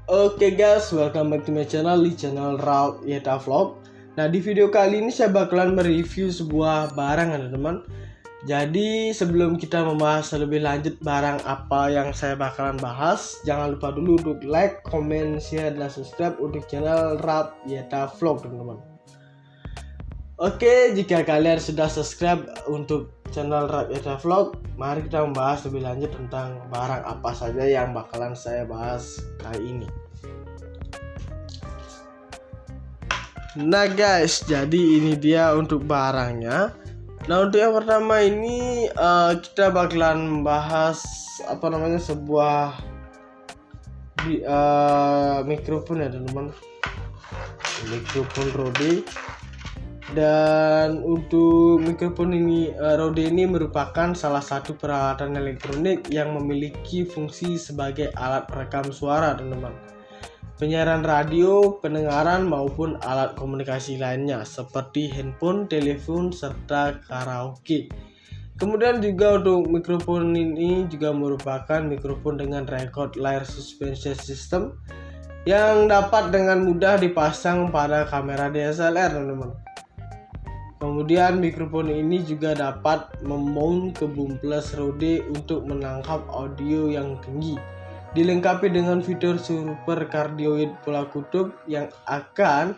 Oke guys, welcome back to my channel di channel Raut Yeta Vlog. Nah, di video kali ini saya bakalan mereview sebuah barang teman-teman. Jadi sebelum kita membahas lebih lanjut barang apa yang saya bakalan bahas, jangan lupa dulu untuk like, comment, share, dan subscribe untuk channel Raut Yeta Vlog teman-teman. Oke, jika kalian sudah subscribe untuk channel Raut Yeta Vlog, mari kita membahas lebih lanjut tentang barang apa saja yang bakalan saya bahas kali ini. Nah guys, jadi ini dia untuk barangnya. Nah, untuk yang pertama ini kita bakalan membahas sebuah mikrofon ya teman-teman, mikrofon Rode. Dan untuk mikrofon ini Rode ini merupakan salah satu peralatan elektronik yang memiliki fungsi sebagai alat perekam suara teman-teman, penyiaran radio, pendengaran maupun alat komunikasi lainnya seperti handphone, telepon, serta karaoke. Kemudian juga untuk mikrofon ini juga merupakan mikrofon dengan record layer suspension system yang dapat dengan mudah dipasang pada kamera DSLR teman-teman. Kemudian mikrofon ini juga dapat memount ke boom plus Rode untuk menangkap audio yang tinggi. Dilengkapi dengan fitur super cardioid pola kutub yang akan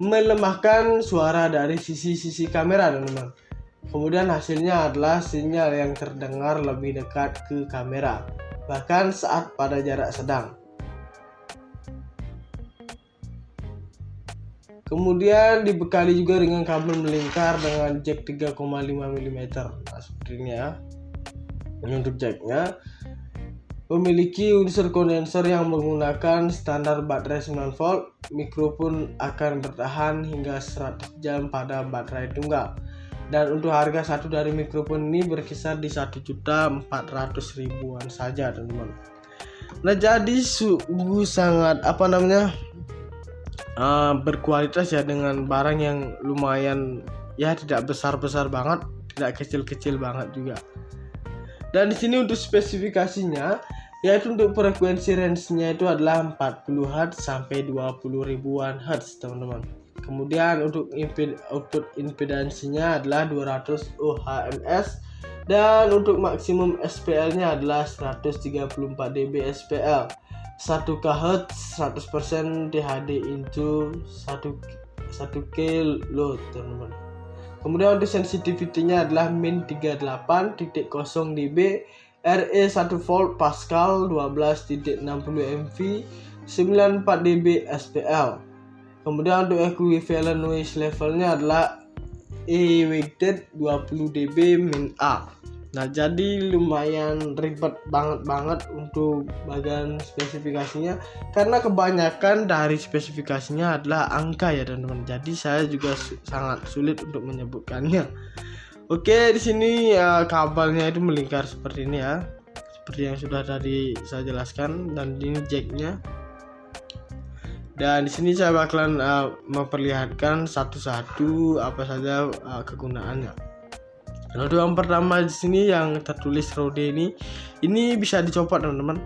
melemahkan suara dari sisi-sisi kamera teman-teman. Kemudian hasilnya adalah sinyal yang terdengar lebih dekat ke kamera, bahkan saat pada jarak sedang. Kemudian dibekali juga dengan kabel melingkar dengan jack 3,5 mm. Nah, seperti ini ya. Ini untuk jacknya. Memiliki unsur kondensor yang menggunakan standar baterai 9 volt. Mikrofon akan bertahan hingga 100 jam pada baterai tunggal. Dan untuk harga satu dari mikrofon ini berkisar di 1.400.000-an saja teman-teman. Nah, jadi sungguh sangat berkualitas ya, dengan barang yang lumayan ya, tidak besar-besar banget, tidak kecil-kecil banget juga. Dan di sini untuk spesifikasinya, yaitu untuk frekuensi range-nya itu adalah 40 Hz sampai 20 ribuan Hz teman-teman. Kemudian untuk output impedansinya adalah 200 ohms, dan untuk maksimum SPL-nya adalah 134 dB SPL. 1 kHz 100% DHD into 1 kilo teman-teman. Kemudian untuk sensitivity-nya adalah min 38.0 dB, RE 1 volt Pascal 12.60 MV, 94 dB SPL. Kemudian untuk equivalent noise levelnya adalah E weighted 20 dB min A. Nah, jadi lumayan ribet banget untuk bagian spesifikasinya, karena kebanyakan dari spesifikasinya adalah angka ya teman-teman. Jadi saya juga sangat sulit untuk menyebutkannya. Oke, di sini kabelnya itu melingkar seperti ini ya, seperti yang sudah tadi saya jelaskan. Dan ini jacknya. Dan di sini saya bakalan memperlihatkan satu-satu apa saja kegunaannya. Nah, yang pertama di sini yang tertulis Rode ini bisa dicopot teman-teman.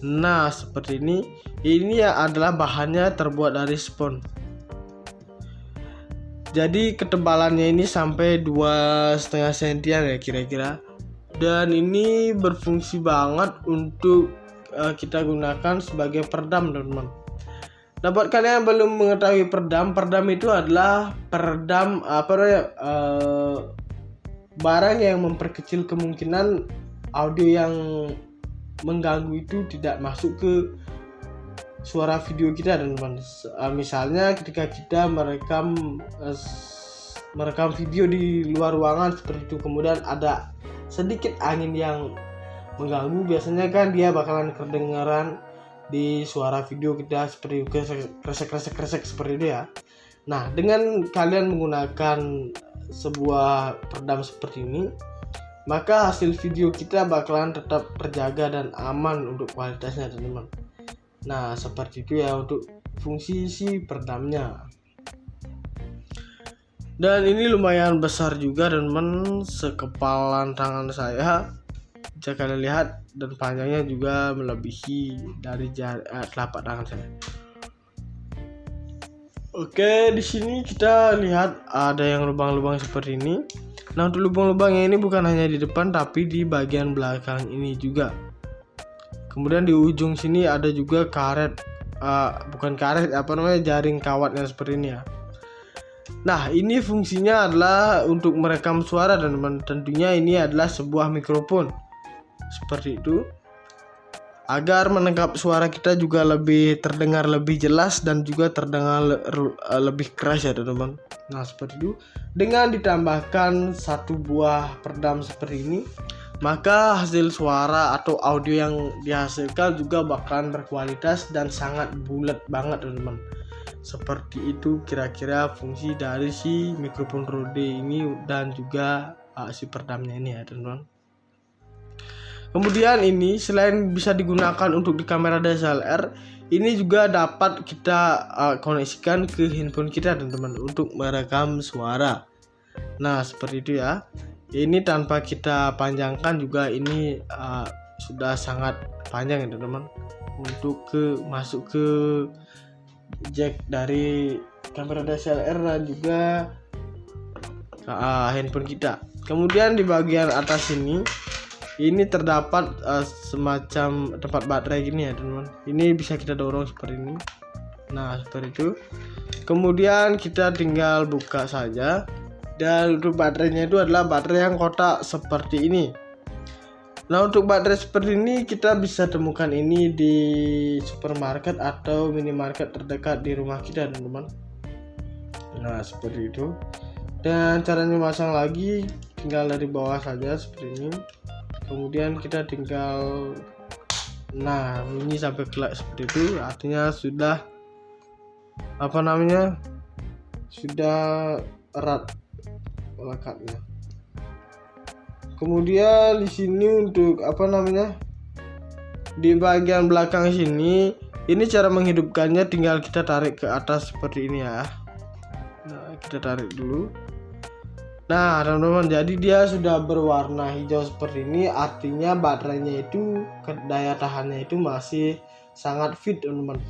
Nah, seperti ini. Ini ya adalah bahannya terbuat dari spons. Jadi ketebalannya ini sampai 2,5 cm ya kira-kira. Dan ini berfungsi banget untuk kita gunakan sebagai peredam teman-teman. Nah, buat kalian yang belum mengetahui peredam itu adalah peredam barang yang memperkecil kemungkinan audio yang mengganggu itu tidak masuk ke suara video kita teman-teman. Misalnya ketika kita merekam video di luar ruangan seperti itu, kemudian ada sedikit angin yang mengganggu, biasanya kan dia bakalan kedengaran di suara video kita seperti kresek seperti itu ya. Nah, dengan kalian menggunakan sebuah peredam seperti ini, maka hasil video kita bakalan tetap terjaga dan aman untuk kualitasnya teman-teman. Nah, seperti itu ya untuk fungsi si peredamnya. Dan ini lumayan besar juga teman-teman, sekepalan tangan saya. Jika kalian lihat, dan panjangnya juga melebihi dari telapak tangan saya. Oke, di sini kita lihat ada yang lubang-lubang seperti ini. Nah, untuk lubang-lubangnya ini bukan hanya di depan tapi di bagian belakang ini juga. Kemudian di ujung sini ada juga karet, jaring kawatnya seperti ini ya. Nah, ini fungsinya adalah untuk merekam suara dan tentunya ini adalah sebuah mikrofon seperti itu, agar menangkap suara kita juga lebih terdengar lebih jelas dan juga terdengar lebih keras ya teman-teman. Nah, seperti itu. Dengan ditambahkan satu buah peredam seperti ini, maka hasil suara atau audio yang dihasilkan juga bakalan berkualitas dan sangat bulat banget teman-teman. Seperti itu kira-kira fungsi dari si mikrofon Rode ini dan juga si peredamnya ini ya teman-teman. Kemudian ini selain bisa digunakan untuk di kamera DSLR, ini juga dapat kita koneksikan ke handphone kita teman-teman untuk merekam suara. Nah, seperti itu ya. Ini tanpa kita panjangkan juga ini sudah sangat panjang ya teman-teman, untuk masuk ke jack dari kamera DSLR dan juga handphone kita. Kemudian di bagian atas ini terdapat semacam tempat baterai gini ya teman-teman. Ini bisa kita dorong seperti ini. Nah, seperti itu. Kemudian kita tinggal buka saja. Dan untuk baterainya itu adalah baterai yang kotak seperti ini. Nah, untuk baterai seperti ini kita bisa temukan ini di supermarket atau minimarket terdekat di rumah kita teman-teman. Nah, seperti itu. Dan caranya masang lagi tinggal dari bawah saja seperti ini. Kemudian kita tinggal ini sampai kelak seperti itu, artinya sudah sudah erat lekatnya. Kemudian di sini untuk di bagian belakang sini, ini cara menghidupkannya tinggal kita tarik ke atas seperti ini ya. Nah, kita tarik dulu. Nah, teman-teman, jadi dia sudah berwarna hijau seperti ini, artinya baterainya itu daya tahannya itu masih sangat fit teman-teman.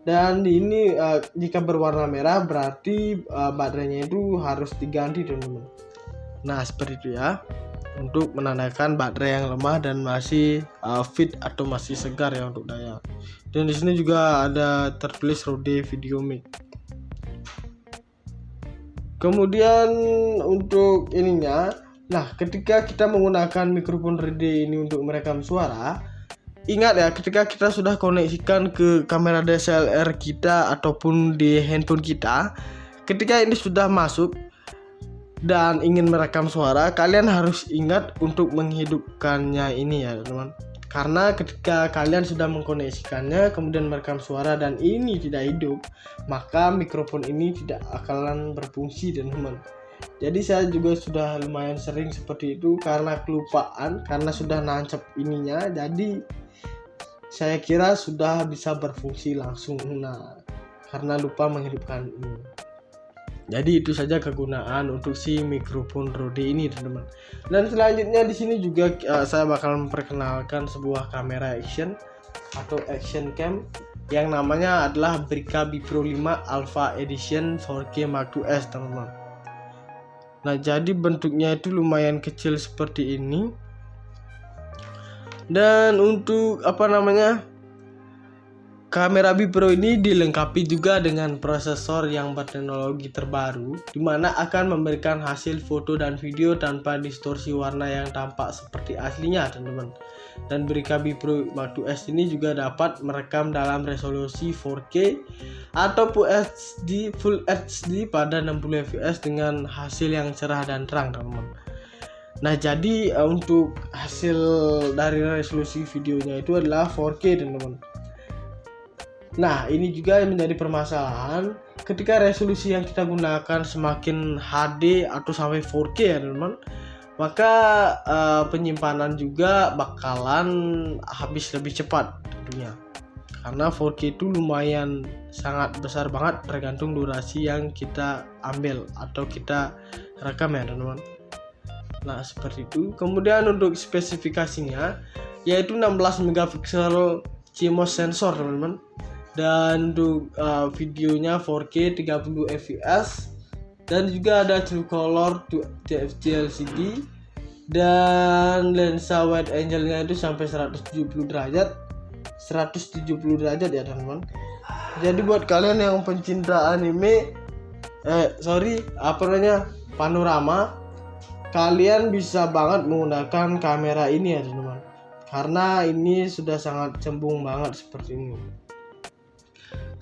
Dan ini jika berwarna merah berarti baterainya itu harus diganti teman-teman. Nah, seperti itu ya, untuk menandakan baterai yang lemah dan masih fit atau masih segar ya untuk daya. Dan di sini juga ada tertulis Rode Video Mic. Kemudian untuk ininya, nah ketika kita menggunakan mikrofon Rode ini untuk merekam suara, ingat ya, ketika kita sudah koneksikan ke kamera DSLR kita ataupun di handphone kita, ketika ini sudah masuk dan ingin merekam suara, kalian harus ingat untuk menghidupkannya ini ya teman. Karena ketika kalian sudah mengkoneksikannya kemudian merekam suara dan ini tidak hidup, maka mikrofon ini tidak akan berfungsi teman-teman. Jadi saya juga sudah lumayan sering seperti itu karena kelupaan, karena sudah nancep ininya, jadi saya kira sudah bisa berfungsi langsung. Nah, karena lupa menghidupkan ini. Jadi itu saja kegunaan untuk si mikrofon Rode ini teman-teman. Dan selanjutnya di sini juga saya bakal memperkenalkan sebuah kamera action atau action cam yang namanya adalah Brica Bipro 5 Alpha Edition 4K Mark IIs teman-teman. Nah, jadi bentuknya itu lumayan kecil seperti ini. Dan untuk kamera Bipro ini dilengkapi juga dengan prosesor yang berteknologi terbaru, di mana akan memberikan hasil foto dan video tanpa distorsi warna yang tampak seperti aslinya teman-teman. Dan Brica Bipro Mark IIs ini juga dapat merekam dalam resolusi 4K atau Full HD pada 60 fps dengan hasil yang cerah dan terang teman-teman. Nah, jadi untuk hasil dari resolusi videonya itu adalah 4K teman-teman. Nah, ini juga yang menjadi permasalahan ketika resolusi yang kita gunakan semakin HD atau sampai 4K ya teman-teman, maka penyimpanan juga bakalan habis lebih cepat tentunya. Karena 4K itu lumayan sangat besar banget tergantung durasi yang kita ambil atau kita rekam ya teman-teman. Nah, seperti itu. Kemudian untuk spesifikasinya, yaitu 16 megapiksel CMOS sensor teman-teman. Dan untuk videonya 4K 30 fps, dan juga ada true color TFT LCD, dan lensa wide angle-nya itu sampai 170 derajat ya teman-teman. Jadi buat kalian yang pencinta anime panorama, kalian bisa banget menggunakan kamera ini ya teman-teman, karena ini sudah sangat cembung banget seperti ini.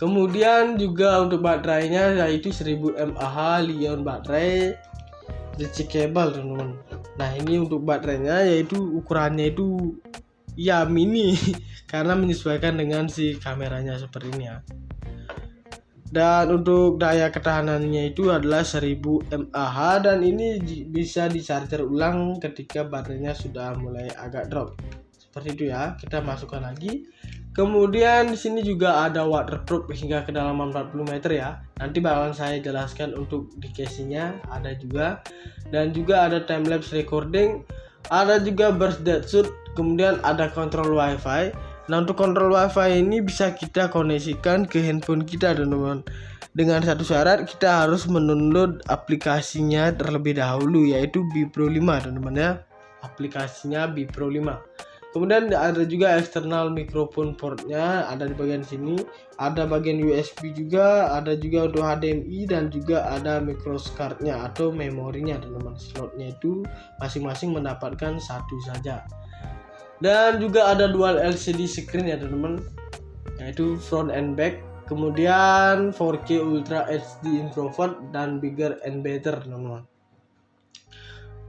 Kemudian juga untuk baterainya yaitu 1000 mAh Li-ion baterai rechargeable teman-teman. Nah ini untuk baterainya yaitu ukurannya itu ya mini karena menyesuaikan dengan si kameranya seperti ini ya. Dan untuk daya ketahanannya itu adalah 1000 mAh, dan ini bisa di-charger ulang ketika baterainya sudah mulai agak drop. Seperti itu ya. Kita masukkan lagi. Kemudian di sini juga ada waterproof hingga kedalaman 40 meter ya. Nanti bakalan saya jelaskan untuk di casingnya ada juga, dan juga ada time lapse recording, ada juga burst dead shoot, kemudian ada kontrol wifi. Nah untuk kontrol wifi ini bisa kita koneksikan ke handphone kita teman-teman. Dengan satu syarat, kita harus mendownload aplikasinya terlebih dahulu, yaitu Bipro 5 teman-teman ya. Aplikasinya Bipro 5. Kemudian ada juga external microphone portnya, ada di bagian sini, ada bagian USB juga, ada juga untuk HDMI, dan juga ada microcardnya atau memorinya teman-teman. Slotnya itu masing-masing mendapatkan satu saja. Dan juga ada dual LCD screen ya teman-teman, yaitu front and back. Kemudian 4K Ultra HD Infrared dan bigger and better teman-teman.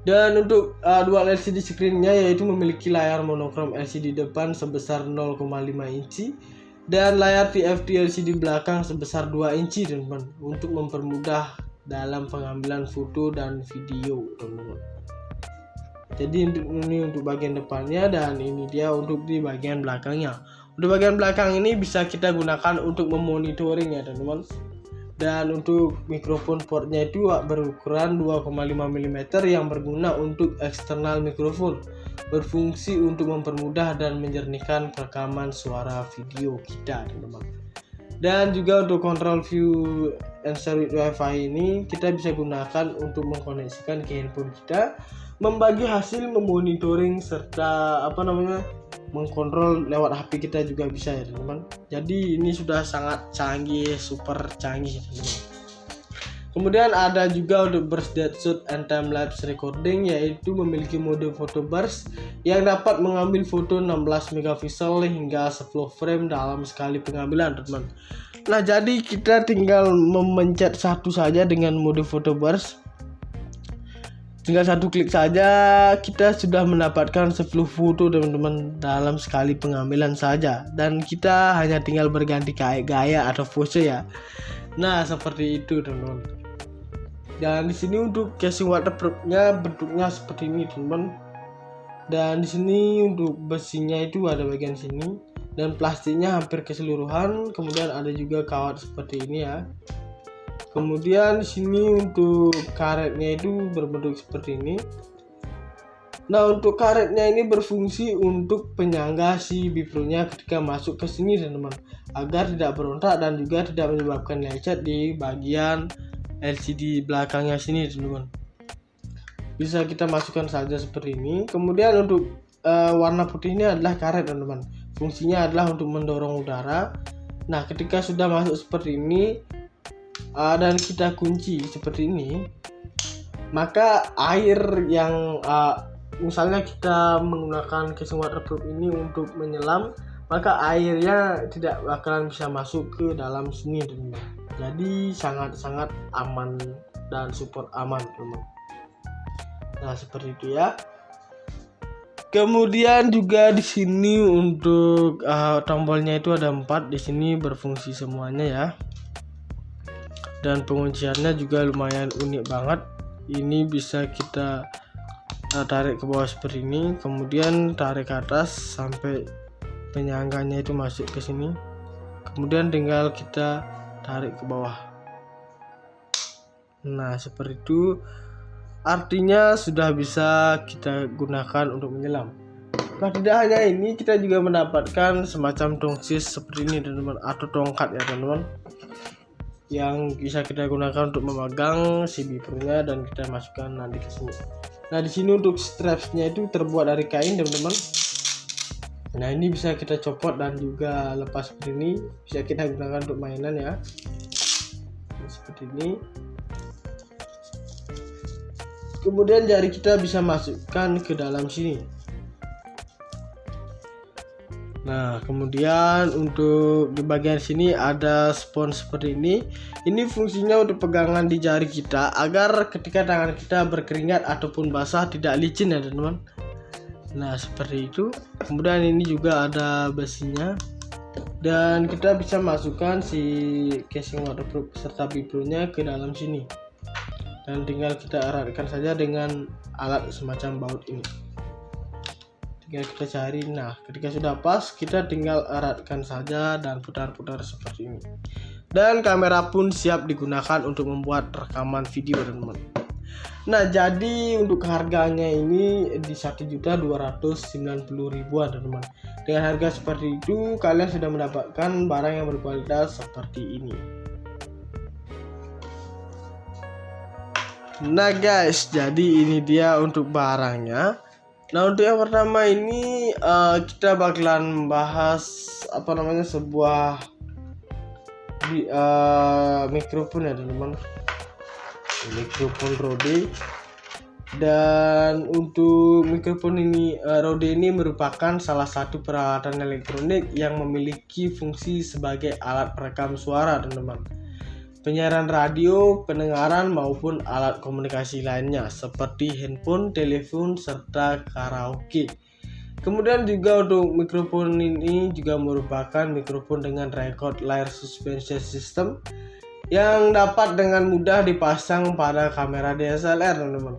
Dan untuk dual LCD screen-nya yaitu memiliki layar monokrom LCD depan sebesar 0,5 inci dan layar TFT LCD belakang sebesar 2 inci teman-teman, untuk mempermudah dalam pengambilan foto dan video teman-teman. Jadi ini untuk bagian depannya, dan ini dia untuk di bagian belakangnya. Untuk bagian belakang ini bisa kita gunakan untuk memonitoring ya teman-teman. Dan untuk mikrofon portnya itu berukuran 2,5 mm yang berguna untuk eksternal mikrofon, berfungsi untuk mempermudah dan menjernihkan rekaman suara video kita teman-teman. Dan juga untuk control view and share with wifi ini kita bisa gunakan untuk mengkoneksikan ke handphone kita, membagi hasil, memonitoring, serta mengkontrol lewat HP kita juga bisa ya teman-teman. Jadi ini sudah sangat canggih, super canggih teman-teman. Kemudian ada juga untuk burst dead shoot and time lapse recording, yaitu memiliki mode photo burst yang dapat mengambil foto 16 megapiksel hingga 10 frame dalam sekali pengambilan teman-teman. Nah jadi kita tinggal memencet satu saja dengan mode photo burst. Tinggal satu klik saja kita sudah mendapatkan 10 foto teman-teman dalam sekali pengambilan saja, dan kita hanya tinggal berganti gaya atau pose ya. Nah seperti itu teman-teman. Dan di sini untuk casing waterproof-nya bentuknya seperti ini teman-teman. Dan di sini untuk besinya itu ada bagian sini, dan plastiknya hampir keseluruhan. Kemudian ada juga kawat seperti ini ya. Kemudian di sini untuk karetnya itu berbentuk seperti ini. Nah untuk karetnya ini berfungsi untuk penyangga si Bipro-nya ketika masuk ke sini teman-teman, agar tidak berontak dan juga tidak menyebabkan lecet di bagian LCD belakangnya sini teman-teman. Bisa kita masukkan saja seperti ini. Kemudian untuk warna putihnya adalah karet teman-teman. Fungsinya adalah untuk mendorong udara. Nah ketika sudah masuk seperti ini dan kita kunci seperti ini, maka air yang misalnya kita menggunakan casing waterproof ini untuk menyelam, maka airnya tidak bakalan bisa masuk ke dalam sini teman-teman. Jadi sangat-sangat aman dan super aman teman-teman. Nah seperti itu ya. Kemudian juga di sini untuk tombolnya itu ada 4, di sini berfungsi semuanya ya. Dan pengunciannya juga lumayan unik banget. Ini bisa kita tarik ke bawah seperti ini, kemudian tarik ke atas sampai penyangganya itu masuk ke sini, kemudian tinggal kita tarik ke bawah. Nah seperti itu, artinya sudah bisa kita gunakan untuk menyelam. Nah, tidak hanya ini, kita juga mendapatkan semacam tongsis seperti ini teman-teman, atau tongkat ya teman-teman, yang bisa kita gunakan untuk memegang si beepernya dan kita masukkan nanti ke sini. Nah, di sini untuk strapsnya itu terbuat dari kain teman-teman. Nah, ini bisa kita copot dan juga lepas seperti ini, bisa kita gunakan untuk mainan ya. Seperti ini. Kemudian jari kita bisa masukkan ke dalam sini. Nah, kemudian untuk di bagian sini ada spons seperti ini. Ini fungsinya untuk pegangan di jari kita agar ketika tangan kita berkeringat ataupun basah tidak licin ya teman-teman. Nah, seperti itu. Kemudian ini juga ada besinya. Dan kita bisa masukkan si casing waterproof serta beepernya ke dalam sini. Dan tinggal kita eratkan saja dengan alat semacam baut ini. Tinggal kita cari. Nah, ketika sudah pas, kita tinggal eratkan saja dan putar-putar seperti ini. Dan kamera pun siap digunakan untuk membuat rekaman video teman-teman. Nah, jadi untuk harganya ini di 1.290.000-an teman-teman. Dengan harga seperti itu, kalian sudah mendapatkan barang yang berkualitas seperti ini. Nah guys, jadi ini dia untuk barangnya. Nah, untuk yang pertama ini kita bakalan membahas sebuah mikrofon ya teman-teman, mikrofon Rode. Dan untuk mikrofon ini Rode ini merupakan salah satu peralatan elektronik yang memiliki fungsi sebagai alat perekam suara teman-teman, penyiaran radio, pendengaran maupun alat komunikasi lainnya seperti handphone, telepon, serta karaoke. Kemudian juga untuk mikrofon ini juga merupakan mikrofon dengan record layar suspension system yang dapat dengan mudah dipasang pada kamera DSLR teman-teman.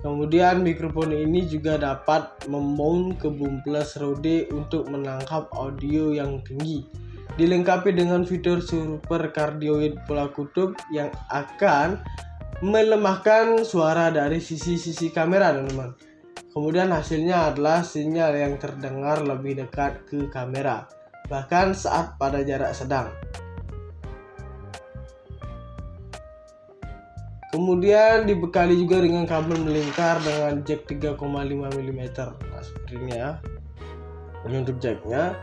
Kemudian mikrofon ini juga dapat memount ke boom plus Rode untuk menangkap audio yang tinggi. Dilengkapi dengan fitur super cardioid pola kutub yang akan melemahkan suara dari sisi-sisi kamera teman-teman. Kemudian hasilnya adalah sinyal yang terdengar lebih dekat ke kamera, bahkan saat pada jarak sedang. Kemudian dibekali juga dengan kabel melingkar dengan jack 3,5 mm. Nah, seperti ini ya. Ini untuk jacknya.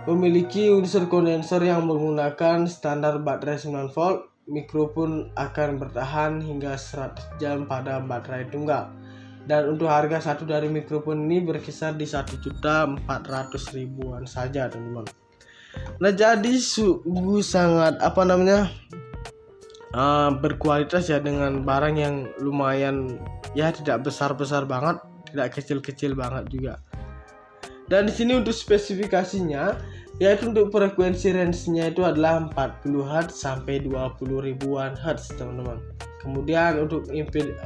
Memiliki unsur kondensor yang menggunakan standar baterai 9 volt. Mikrofon akan bertahan hingga 100 jam pada baterai tunggal. Dan untuk harga satu dari mikrofon ini berkisar di 1.400.000-an saja teman-teman. Nah, jadi sungguh sangat berkualitas ya, dengan barang yang lumayan ya, tidak besar-besar banget, tidak kecil-kecil banget juga. Dan di sini untuk spesifikasinya, yaitu untuk frekuensi range-nya itu adalah 40 Hz sampai 20.000-an Hz teman-teman. Kemudian untuk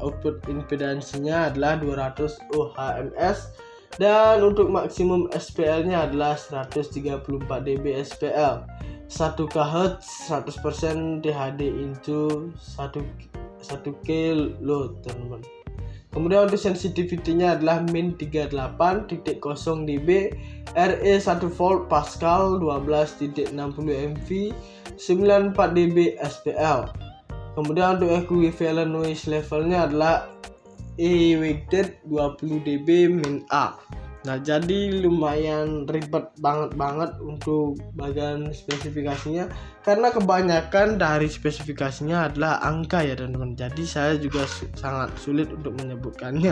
output impedansinya adalah 200 ohms dan untuk maksimum SPL-nya adalah 134 dB SPL, 1 kHz, 100% THD into 1 kilo teman-teman. Kemudian untuk sensitivity-nya adalah min 38.0 dB, RE 1 volt Pascal 12.60 mV, 94 dB SPL. Kemudian untuk equivalent noise levelnya adalah E-weighted 20 dB min A. Nah, jadi lumayan ribet banget untuk bagian spesifikasinya, karena kebanyakan dari spesifikasinya adalah angka ya teman-teman. Jadi saya juga sangat sulit untuk menyebutkannya.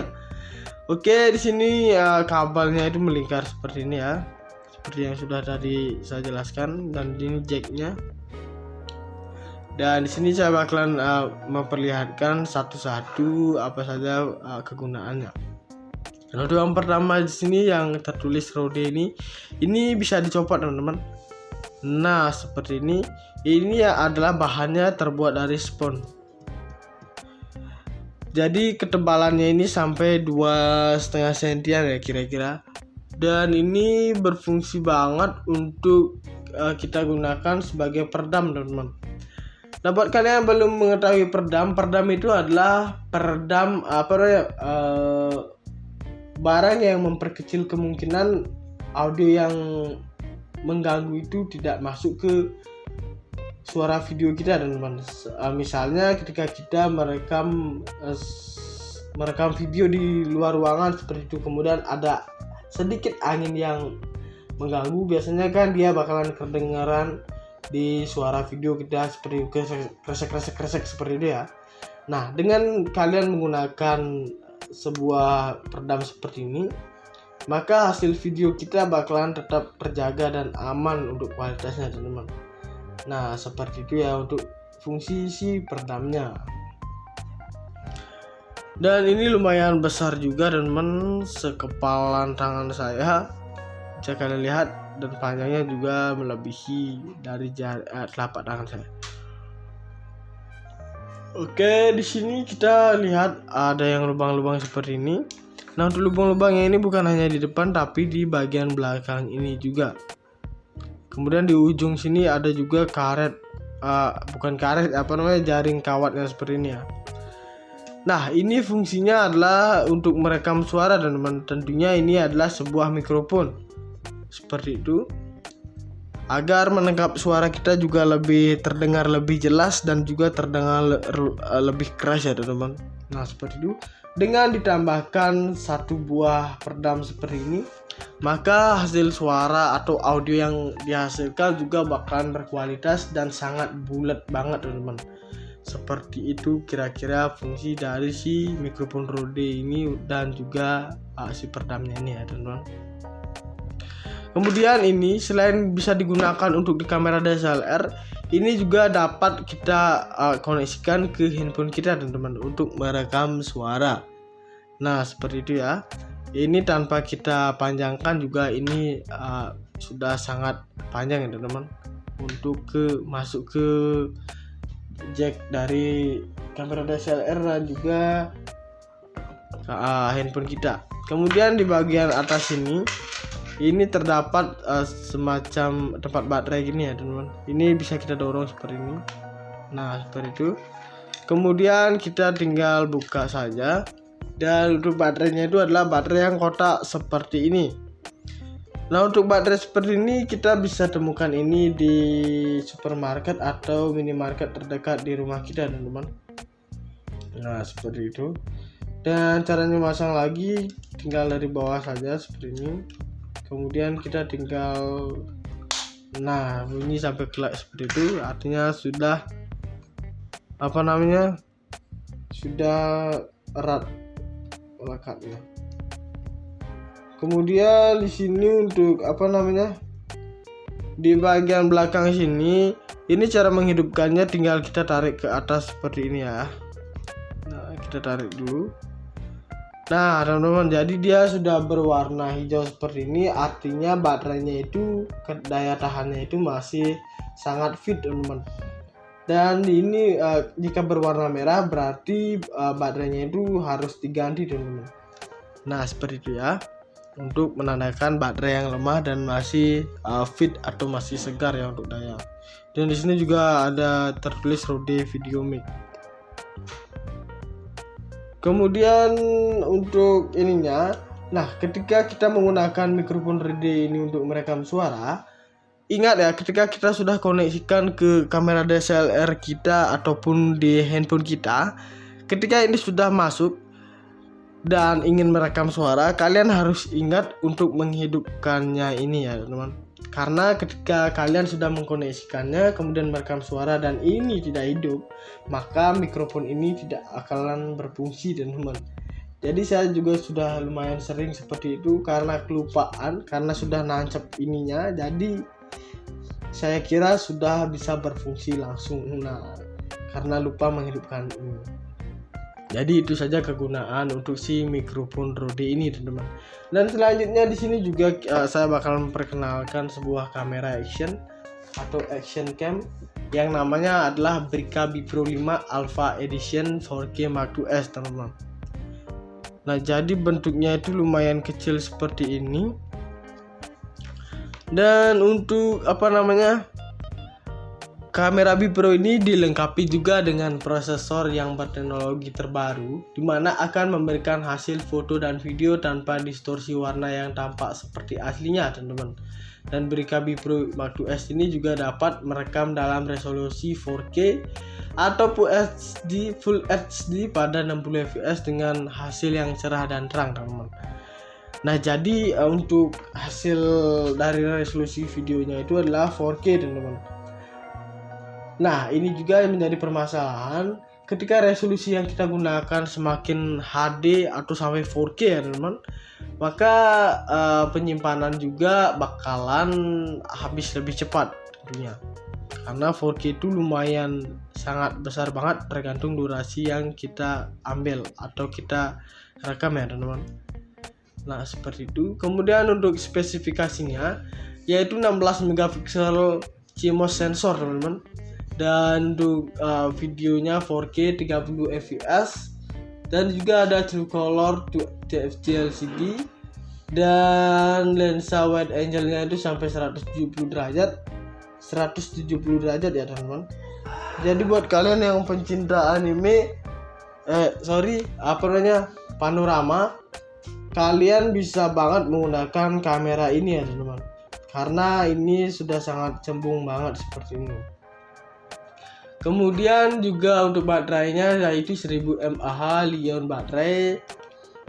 Oke, di sini kabelnya itu melingkar seperti ini ya, seperti yang sudah tadi saya jelaskan. Dan ini jacknya. Dan di sini saya bakalan memperlihatkan satu-satu apa saja kegunaannya. Nah, untuk yang pertama di sini yang tertulis Rode ini bisa dicopot teman-teman. Nah, seperti ini. Ini ya adalah bahannya terbuat dari spons. Jadi ketebalannya ini sampai 2,5 cm ya kira-kira. Dan ini berfungsi banget untuk kita gunakan sebagai peredam teman-teman. Nah, buat kalian yang belum mengetahui peredam itu adalah peredam barang yang memperkecil kemungkinan audio yang mengganggu itu tidak masuk ke suara video kita teman-teman. Misalnya ketika kita merekam video di luar ruangan seperti itu, kemudian ada sedikit angin yang mengganggu, biasanya kan dia bakalan kedengaran di suara video kita seperti kresek seperti itu ya. Nah, dengan kalian menggunakan sebuah peredam seperti ini, maka hasil video kita bakalan tetap terjaga dan aman untuk kualitasnya teman-teman. Nah, seperti itu ya untuk fungsi si peredamnya. Dan ini lumayan besar juga teman-teman, sekepalan tangan saya bisa kalian lihat, dan panjangnya juga melebihi dari telapak tangan saya. Oke, di sini kita lihat ada yang lubang-lubang seperti ini. Nah, untuk lubang-lubangnya ini bukan hanya di depan tapi di bagian belakang ini juga. Kemudian di ujung sini ada juga jaring kawatnya seperti ini ya. Nah, ini fungsinya adalah untuk merekam suara teman-teman. Tentunya ini adalah sebuah mikrofon seperti itu, agar menangkap suara kita juga lebih terdengar lebih jelas dan juga terdengar lebih keras ya teman-teman. Nah, seperti itu. Dengan ditambahkan satu buah peredam seperti ini, maka hasil suara atau audio yang dihasilkan juga bakalan berkualitas dan sangat bulat banget teman-teman. Seperti itu kira-kira fungsi dari si mikrofon Rode ini dan juga si peredamnya ini ya teman-teman. Kemudian ini selain bisa digunakan untuk di kamera DSLR, ini juga dapat kita koneksikan ke handphone kita teman-teman untuk merekam suara. Nah, seperti itu ya. Ini tanpa kita panjangkan juga ini sudah sangat panjang ya teman-teman, untuk masuk ke jack dari kamera DSLR dan juga handphone kita. Kemudian di bagian atas ini terdapat semacam tempat baterai gini ya teman-teman. Ini bisa kita dorong seperti ini. Nah, seperti itu. Kemudian kita tinggal buka saja. Dan untuk baterainya itu adalah baterai yang kotak seperti ini. Nah, untuk baterai seperti ini kita bisa temukan ini di supermarket atau minimarket terdekat di rumah kita teman-teman. Nah, seperti itu. Dan caranya masang lagi tinggal dari bawah saja seperti ini. Kemudian kita tinggal bunyi sampai kelak seperti itu, artinya sudah sudah erat lekatnya. Kemudian di sini untuk di bagian belakang sini, ini cara menghidupkannya tinggal kita tarik ke atas seperti ini ya. Nah, kita tarik dulu. Nah, teman-teman, jadi dia sudah berwarna hijau seperti ini, artinya baterainya itu daya tahannya itu masih sangat fit teman-teman. Dan ini jika berwarna merah berarti baterainya itu harus diganti teman-teman. Nah, seperti itu ya, untuk menandakan baterai yang lemah dan masih fit atau masih segar ya untuk daya. Dan di sini juga ada tertulis Rode Video Mic. Kemudian untuk ininya, nah ketika kita menggunakan mikrofon Rode ini untuk merekam suara, ingat ya, ketika kita sudah koneksikan ke kamera DSLR kita ataupun di handphone kita, ketika ini sudah masuk dan ingin merekam suara, kalian harus ingat untuk menghidupkannya ini ya teman-teman. Karena ketika kalian sudah mengkoneksikannya kemudian merekam suara dan ini tidak hidup, maka mikrofon ini tidak akan berfungsi teman-teman. Jadi saya juga sudah lumayan sering seperti itu karena kelupaan, karena sudah nancep ininya, jadi saya kira sudah bisa berfungsi langsung. Nah, karena lupa menghidupkan ini. Jadi itu saja kegunaan untuk si mikrofon Rode ini teman-teman. Dan selanjutnya di sini juga saya bakal memperkenalkan sebuah kamera action atau action cam yang namanya adalah Brica Bipro 5 Alpha Edition 4K Mark II S teman-teman. Nah, jadi bentuknya itu lumayan kecil seperti ini. Dan untuk kamera Bipro ini dilengkapi juga dengan prosesor yang berteknologi terbaru, di mana akan memberikan hasil foto dan video tanpa distorsi warna yang tampak seperti aslinya, teman-teman. Dan Brica Bipro Mark 2S ini juga dapat merekam dalam resolusi 4K ataupun Full HD pada 60 fps dengan hasil yang cerah dan terang, teman-teman. Nah, jadi untuk hasil dari resolusi videonya itu adalah 4K, teman-teman. Nah, ini juga yang menjadi permasalahan ketika resolusi yang kita gunakan semakin HD atau sampai 4K ya, teman-teman. Maka penyimpanan juga bakalan habis lebih cepat tentunya. Karena 4K itu lumayan sangat besar banget tergantung durasi yang kita ambil atau kita rekam ya, teman-teman. Nah, seperti itu. Kemudian untuk spesifikasinya yaitu 16 megapiksel CMOS sensor, teman-teman. Dan untuk videonya 4K 30 fps, dan juga ada true color TFT LCD, dan lensa wide angle-nya itu sampai 170 derajat ya, teman-teman. Jadi buat kalian yang pencinta anime panorama, kalian bisa banget menggunakan kamera ini ya, teman-teman, karena ini sudah sangat cembung banget seperti ini. Kemudian juga untuk baterainya yaitu 1000 mAh Li-ion baterai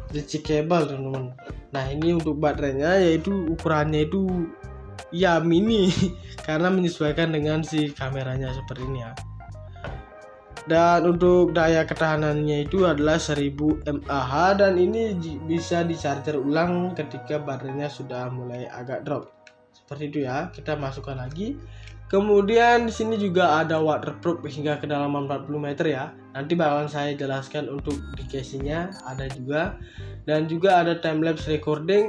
rechargeable, teman-teman. Nah, ini untuk baterainya yaitu ukurannya itu ya mini karena menyesuaikan dengan si kameranya seperti ini ya. Dan untuk daya ketahanannya itu adalah 1000 mAh dan ini bisa di-charger ulang ketika baterainya sudah mulai agak drop. Seperti itu ya. Kita masukkan lagi. Kemudian di sini juga ada waterproof hingga kedalaman 40 meter ya. Nanti bakalan saya jelaskan untuk di casingnya ada juga. Dan juga ada time lapse recording,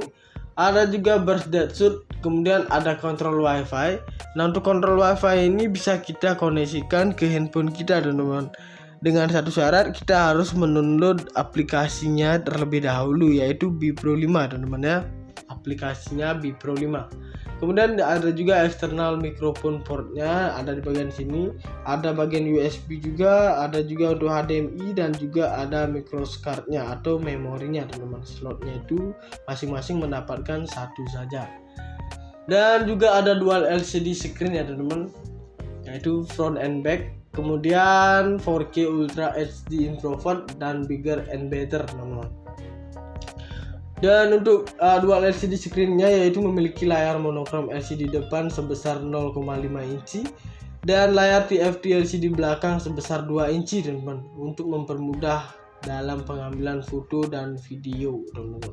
ada juga burst dead shoot, kemudian ada kontrol wifi. Nah, untuk kontrol wifi ini bisa kita koneksikan ke handphone kita, teman-teman. Dengan satu syarat, kita harus mendownload aplikasinya terlebih dahulu yaitu Bipro 5, teman-teman ya. Aplikasinya Bipro 5. Kemudian ada juga external microphone portnya, ada di bagian sini, ada bagian USB juga, ada juga untuk HDMI dan juga ada microscardnya atau memorinya, teman-teman. Slotnya itu masing-masing mendapatkan satu saja. Dan juga ada dual LCD screen ya, teman-teman, yaitu front and back. Kemudian 4K Ultra HD Introvert dan Bigger and Better, teman-teman. Dan untuk dual LCD screen-nya yaitu memiliki layar monokrom LCD depan sebesar 0,5 inci dan layar TFT LCD belakang sebesar 2 inci, teman-teman, untuk mempermudah dalam pengambilan foto dan video, teman-teman.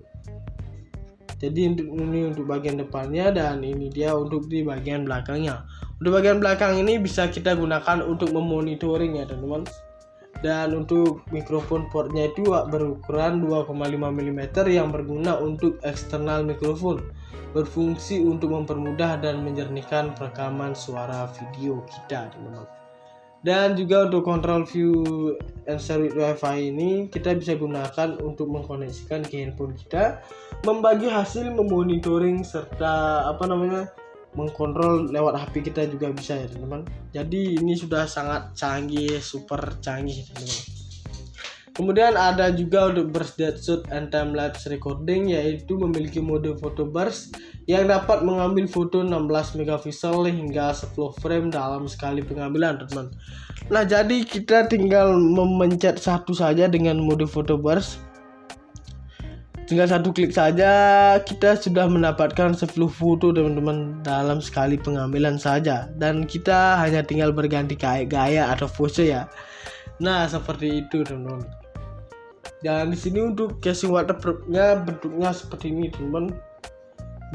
Jadi ini untuk bagian depannya dan ini dia untuk di bagian belakangnya. Untuk bagian belakang ini bisa kita gunakan untuk memonitoring ya, teman-teman. Dan untuk mikrofon portnya itu berukuran 2,5 mm yang berguna untuk eksternal mikrofon, berfungsi untuk mempermudah dan menjernihkan perekaman suara video kita, teman-teman. Dan juga untuk control view and share with wifi ini kita bisa gunakan untuk mengkoneksikan ke handphone kita, membagi hasil, memonitoring serta mengkontrol lewat HP kita juga bisa ya, teman-teman. Jadi ini sudah sangat canggih, super canggih, teman-teman. Kemudian ada juga untuk burst dead shoot and time lapse recording, yaitu memiliki mode photo burst yang dapat mengambil foto 16 megapiksel hingga 10 frame dalam sekali pengambilan, teman-teman. Nah, jadi kita tinggal memencet satu saja dengan mode photo burst. Tinggal satu klik saja kita sudah mendapatkan 10 foto, teman-teman, dalam sekali pengambilan saja, dan kita hanya tinggal berganti gaya atau pose ya. Nah, seperti itu, teman-teman. Dan di sini untuk casing waterproof-nya bentuknya seperti ini, teman-teman.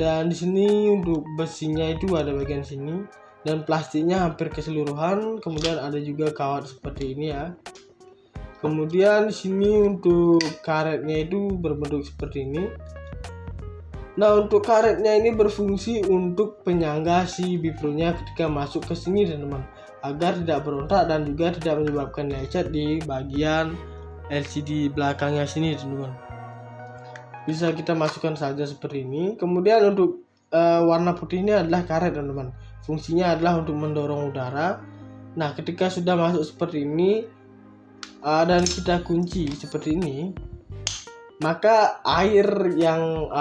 Dan di sini untuk besinya itu ada bagian sini dan plastiknya hampir keseluruhan. Kemudian ada juga kawat seperti ini ya. Kemudian di sini untuk karetnya itu berbentuk seperti ini. Nah, untuk karetnya ini berfungsi untuk penyangga si Bipro-nya ketika masuk ke sini, teman-teman, agar tidak berontak dan juga tidak menyebabkan lecet di bagian LCD belakangnya sini, teman-teman. Bisa kita masukkan saja seperti ini. Kemudian untuk warna putih ini adalah karet, teman-teman. Fungsinya adalah untuk mendorong udara Nah, ketika sudah masuk seperti ini dan kita kunci seperti ini, maka air yang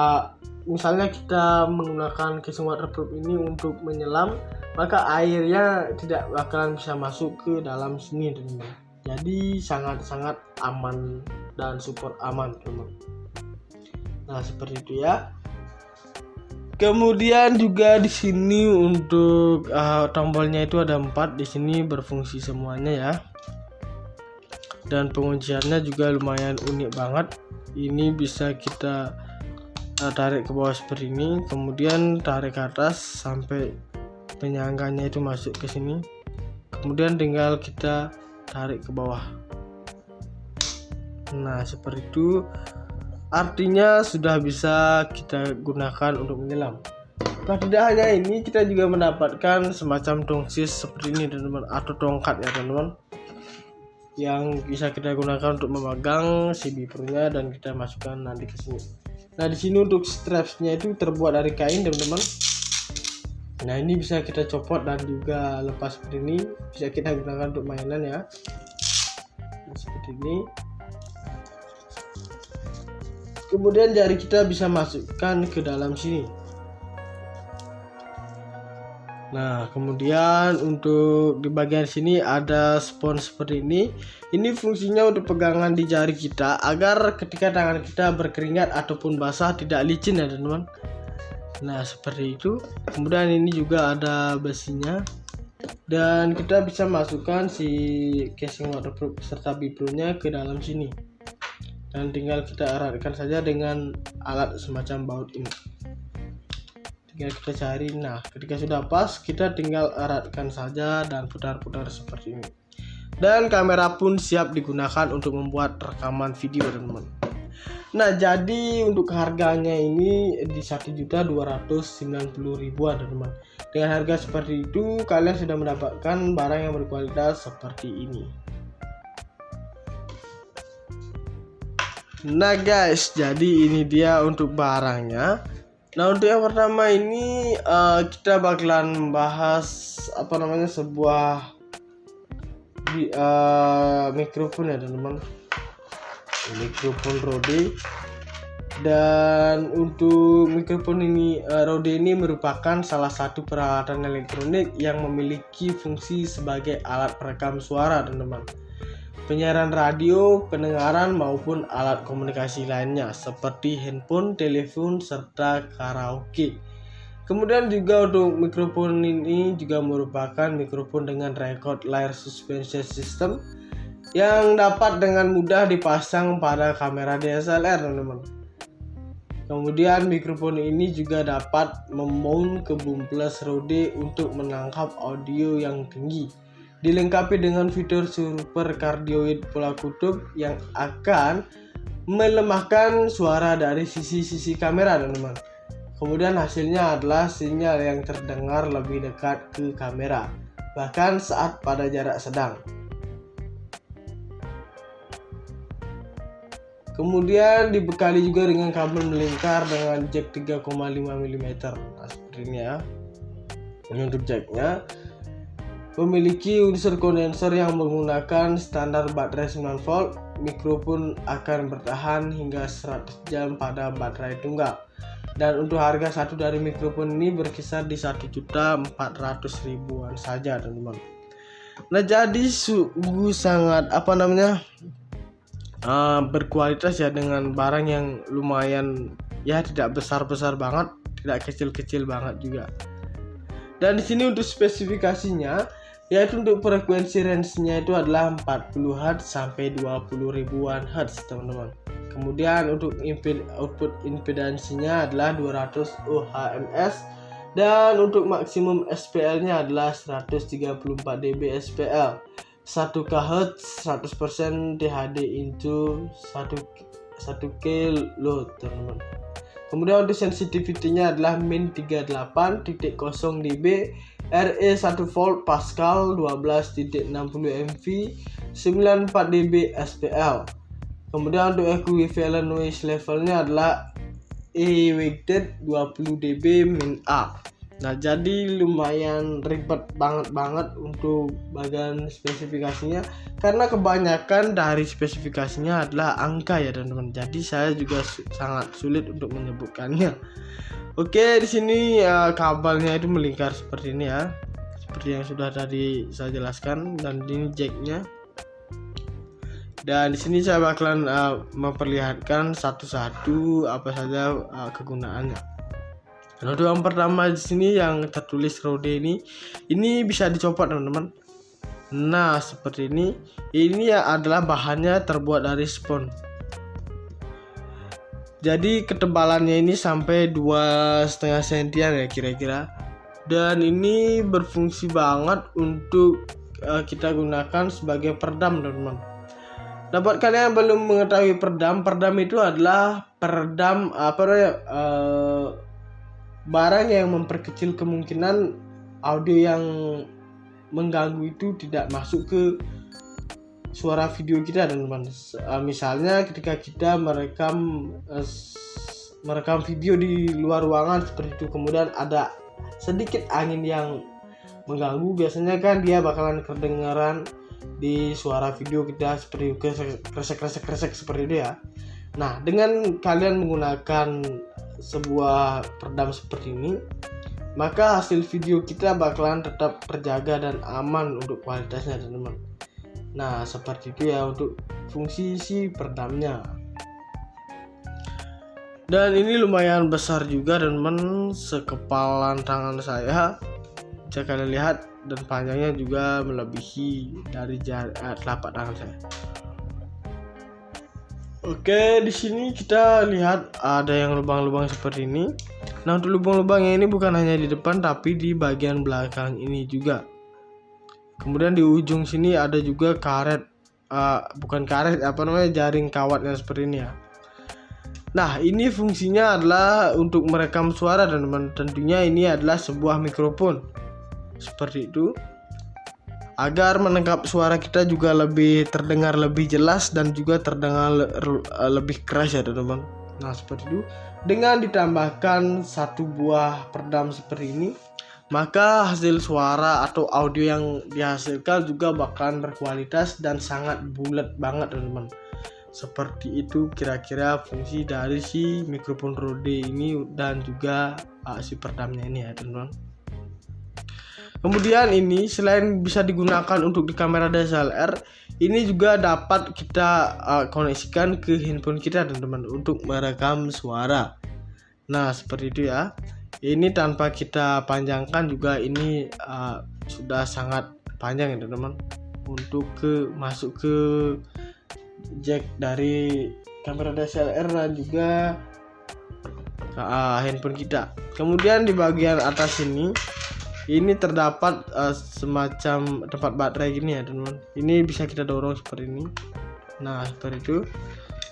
misalnya kita menggunakan casing waterproof ini untuk menyelam, maka airnya tidak bakalan bisa masuk ke dalam sini, teman-teman. Jadi sangat-sangat aman dan super aman, teman-teman. Nah, seperti itu ya. Kemudian juga di sini untuk tombolnya itu ada 4, di sini berfungsi semuanya ya. Dan pengunciannya juga lumayan unik banget. Ini bisa kita tarik ke bawah seperti ini, kemudian tarik ke atas sampai penyangganya itu masuk ke sini. Kemudian tinggal kita tarik ke bawah. Nah, seperti itu. Artinya sudah bisa kita gunakan untuk menyelam. Nah, tidak hanya ini, kita juga mendapatkan semacam tongsis seperti ini, teman-teman, atau tongkat ya, teman-teman, yang bisa kita gunakan untuk memegang si biprnya dan kita masukkan nanti ke sini. Nah, di sini untuk strapsnya itu terbuat dari kain, teman-teman. Nah, ini bisa kita copot dan juga lepas seperti ini, bisa kita gunakan untuk mainan ya. Nah, seperti ini. Kemudian jari kita bisa masukkan ke dalam sini. Nah, kemudian untuk di bagian sini ada spons seperti ini. Ini fungsinya untuk pegangan di jari kita agar ketika tangan kita berkeringat ataupun basah tidak licin ya, teman-teman. Nah, seperti itu. Kemudian ini juga ada besinya. Dan kita bisa masukkan si casing waterproof serta bipronya ke dalam sini. Dan tinggal kita eratkan saja dengan alat semacam baut ini. Tinggal kita cari. Nah, ketika sudah pas, kita tinggal eratkan saja dan putar-putar seperti ini. Dan kamera pun siap digunakan untuk membuat rekaman video, teman-teman. Nah, jadi untuk harganya ini di 1.290.000-an, teman-teman. Dengan harga seperti itu, kalian sudah mendapatkan barang yang berkualitas seperti ini. Nah guys, jadi ini dia untuk barangnya. Nah, untuk yang pertama ini kita bakalan membahas sebuah mikrofon ya, teman-teman. Mikrofon Rode. Dan untuk mikrofon ini Rode ini merupakan salah satu peralatan elektronik yang memiliki fungsi sebagai alat perekam suara, teman-teman. Penyiaran radio, pendengaran maupun alat komunikasi lainnya seperti handphone, telepon, serta karaoke. Kemudian juga untuk mikrofon ini juga merupakan mikrofon dengan record layer suspension system yang dapat dengan mudah dipasang pada kamera DSLR, teman-teman. Kemudian mikrofon ini juga dapat memount ke boom plus Rode untuk menangkap audio yang tinggi. Dilengkapi dengan fitur super cardioid pola kutub yang akan melemahkan suara dari sisi-sisi kamera, teman-teman. Kemudian hasilnya adalah sinyal yang terdengar lebih dekat ke kamera, bahkan saat pada jarak sedang. Kemudian dibekali juga dengan kabel melingkar dengan jack 3,5 mm. Nah, seperti ini ya. Ini untuk jacknya. Memiliki unsur kondensor yang menggunakan standar baterai 9 volt. Mikrofon akan bertahan hingga 100 jam pada baterai tunggal. Dan untuk harga satu dari mikrofon ini berkisar di 1.400.000-an saja, teman-teman. Nah, jadi sungguh sangat berkualitas ya, dengan barang yang lumayan ya, tidak besar-besar banget, tidak kecil-kecil banget juga. Dan di sini untuk spesifikasinya, yaitu untuk frekuensi range-nya itu adalah 40 Hz sampai 20.000-an Hz, teman-teman. Kemudian untuk output impedansinya adalah 200 ohms dan untuk maksimum SPL-nya adalah 134 dB SPL. 1 kHz 100% THD into 1 kilo, teman-teman. Kemudian untuk sensitivity-nya adalah min 38.0 dB, RE 1 volt Pascal 12.60 mV, 94 dB SPL. Kemudian untuk equivalent noise levelnya adalah E weighted 20 dB min A. Nah, jadi lumayan ribet banget untuk bagian spesifikasinya, karena kebanyakan dari spesifikasinya adalah angka ya teman-teman. Jadi saya juga sangat sulit untuk menyebutkannya. Oke, di sini kabelnya itu melingkar seperti ini ya, seperti yang sudah tadi saya jelaskan, dan ini jacknya. Dan di sini saya bakalan memperlihatkan satu-satu apa saja kegunaannya. Nah, untuk yang pertama di sini yang tertulis Rode ini bisa dicopot teman-teman. Nah, seperti ini. Ini ya adalah bahannya terbuat dari spons. Jadi ketebalannya ini sampai 2,5 sentian ya kira-kira. Dan ini berfungsi banget untuk kita gunakan sebagai peredam teman-teman. Nah, buat kalian yang belum mengetahui peredam itu adalah peredam barang yang memperkecil kemungkinan audio yang mengganggu itu tidak masuk ke suara video kita teman-teman. Misalnya ketika kita merekam video di luar ruangan seperti itu, kemudian ada sedikit angin yang mengganggu, biasanya kan dia bakalan kedengaran di suara video kita seperti kresek seperti itu ya. Nah, dengan kalian menggunakan sebuah peredam seperti ini, maka hasil video kita bakalan tetap terjaga dan aman untuk kualitasnya teman-teman. Nah, seperti itu ya untuk fungsi si peredamnya. Dan ini lumayan besar juga teman-teman, sekepalan tangan saya bisa kalian lihat, dan panjangnya juga melebihi dari telapak tangan saya. Oke, di sini kita lihat ada yang lubang-lubang seperti ini. Nah, untuk lubang-lubangnya ini bukan hanya di depan tapi di bagian belakang ini juga. Kemudian di ujung sini ada juga karet, jaring kawatnya seperti ini ya. Nah, ini fungsinya adalah untuk merekam suara teman-teman. Tentunya ini adalah sebuah mikrofon seperti itu, agar menangkap suara kita juga lebih terdengar lebih jelas dan juga terdengar lebih keras ya teman-teman. Nah, seperti itu. Dengan ditambahkan satu buah peredam seperti ini, maka hasil suara atau audio yang dihasilkan juga bakalan berkualitas dan sangat bulat banget teman-teman. Seperti itu kira-kira fungsi dari si mikrofon Rode ini dan juga si peredamnya ini ya teman-teman. Kemudian ini selain bisa digunakan untuk di kamera DSLR, ini juga dapat kita koneksikan ke handphone kita teman-teman untuk merekam suara. Nah, seperti itu ya. Ini tanpa kita panjangkan juga ini sudah sangat panjang ya teman-teman, untuk masuk ke jack dari kamera DSLR dan juga handphone kita. Kemudian di bagian atas ini terdapat semacam tempat baterai gini ya teman-teman. Ini bisa kita dorong seperti ini. Nah, seperti itu.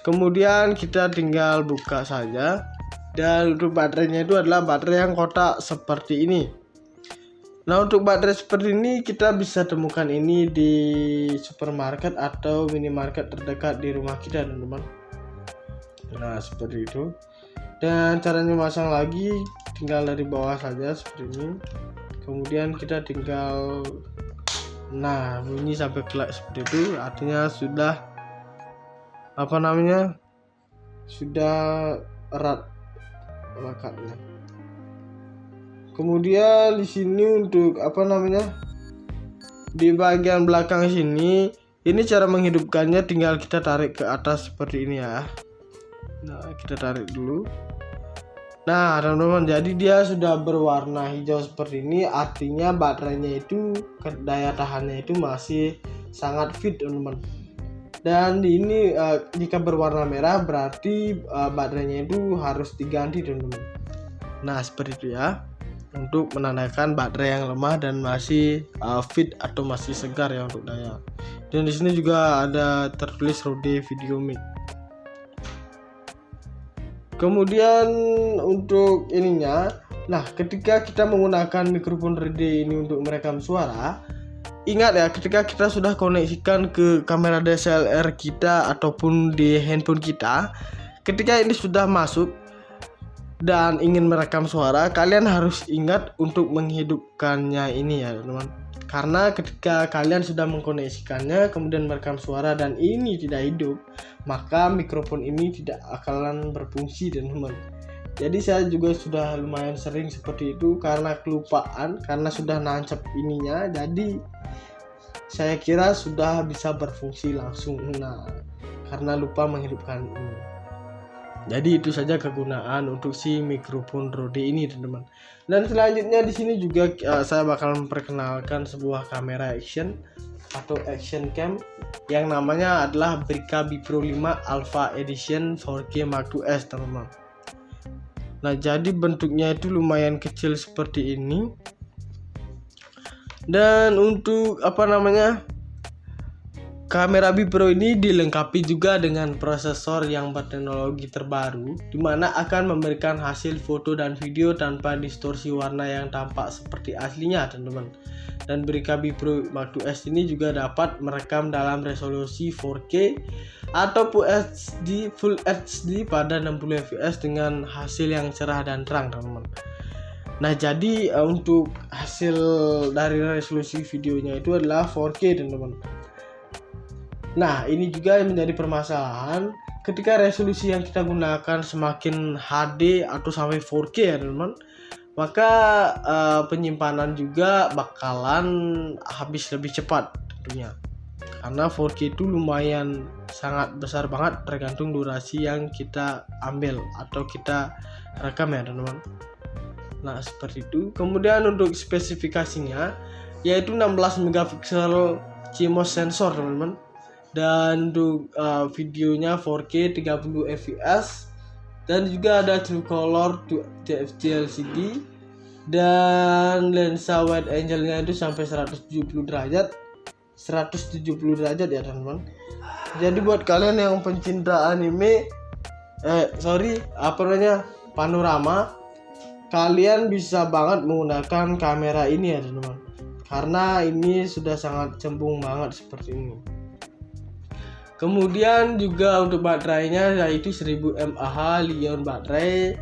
Kemudian kita tinggal buka saja. Dan untuk baterainya itu adalah baterai yang kotak seperti ini. Nah, untuk baterai seperti ini kita bisa temukan ini di supermarket atau minimarket terdekat di rumah kita teman-teman. Nah, seperti itu. Dan caranya masang lagi tinggal dari bawah saja seperti ini. Kemudian kita tinggal bunyi sampai kelak seperti itu, artinya sudah sudah erat lekatnya. Kemudian di sini untuk di bagian belakang sini, ini cara menghidupkannya tinggal kita tarik ke atas seperti ini ya. Nah, kita tarik dulu. Nah, teman-teman, jadi dia sudah berwarna hijau seperti ini, artinya baterainya itu daya tahannya itu masih sangat fit teman-teman. Dan ini jika berwarna merah berarti baterainya itu harus diganti teman-teman. Nah, seperti itu ya, untuk menandakan baterai yang lemah dan masih fit atau masih segar ya untuk daya. Dan di sini juga ada tertulis Rode Video Mic. Kemudian untuk ininya, nah ketika kita menggunakan mikrofon Rode ini untuk merekam suara, ingat ya, ketika kita sudah koneksikan ke kamera DSLR kita ataupun di handphone kita, ketika ini sudah masuk, dan ingin merekam suara, kalian harus ingat untuk menghidupkannya ini ya teman-teman. Karena ketika kalian sudah mengkoneksikannya kemudian merekam suara dan ini tidak hidup, maka mikrofon ini tidak akan berfungsi teman-teman. Jadi saya juga sudah lumayan sering seperti itu karena kelupaan, karena sudah nancep ininya, jadi saya kira sudah bisa berfungsi langsung. Nah, karena lupa menghidupkan ini. Jadi itu saja kegunaan untuk si mikrofon Rode ini teman-teman. Dan selanjutnya di sini juga saya bakal memperkenalkan sebuah kamera action atau action cam yang namanya adalah Brica B Pro 5 Alpha Edition 4K Mark IIs teman-teman. Nah, jadi bentuknya itu lumayan kecil seperti ini. Dan untuk kamera B Pro ini dilengkapi juga dengan prosesor yang berteknologi terbaru, di mana akan memberikan hasil foto dan video tanpa distorsi warna yang tampak seperti aslinya teman-teman. Dan Brica B Pro Mark IIs ini juga dapat merekam dalam resolusi 4K atau Full HD pada 60 fps dengan hasil yang cerah dan terang teman-teman. Nah, jadi untuk hasil dari resolusi videonya itu adalah 4K teman-teman. Nah, ini juga yang menjadi permasalahan ketika resolusi yang kita gunakan semakin HD atau sampai 4K ya teman-teman, maka penyimpanan juga bakalan habis lebih cepat tentunya. Karena 4K itu lumayan sangat besar banget tergantung durasi yang kita ambil atau kita rekam ya teman-teman. Nah, seperti itu. Kemudian untuk spesifikasinya yaitu 16 megapiksel CMOS sensor teman-teman. Dan untuk videonya 4K 30 fps dan juga ada true color TFT LCD dan lensa wide angle-nya itu sampai 170 derajat ya teman-teman. Jadi buat kalian yang pencinta anime panorama, kalian bisa banget menggunakan kamera ini ya teman-teman, karena ini sudah sangat cembung banget seperti ini. Kemudian juga untuk baterainya yaitu 1000 mAh Li-ion baterai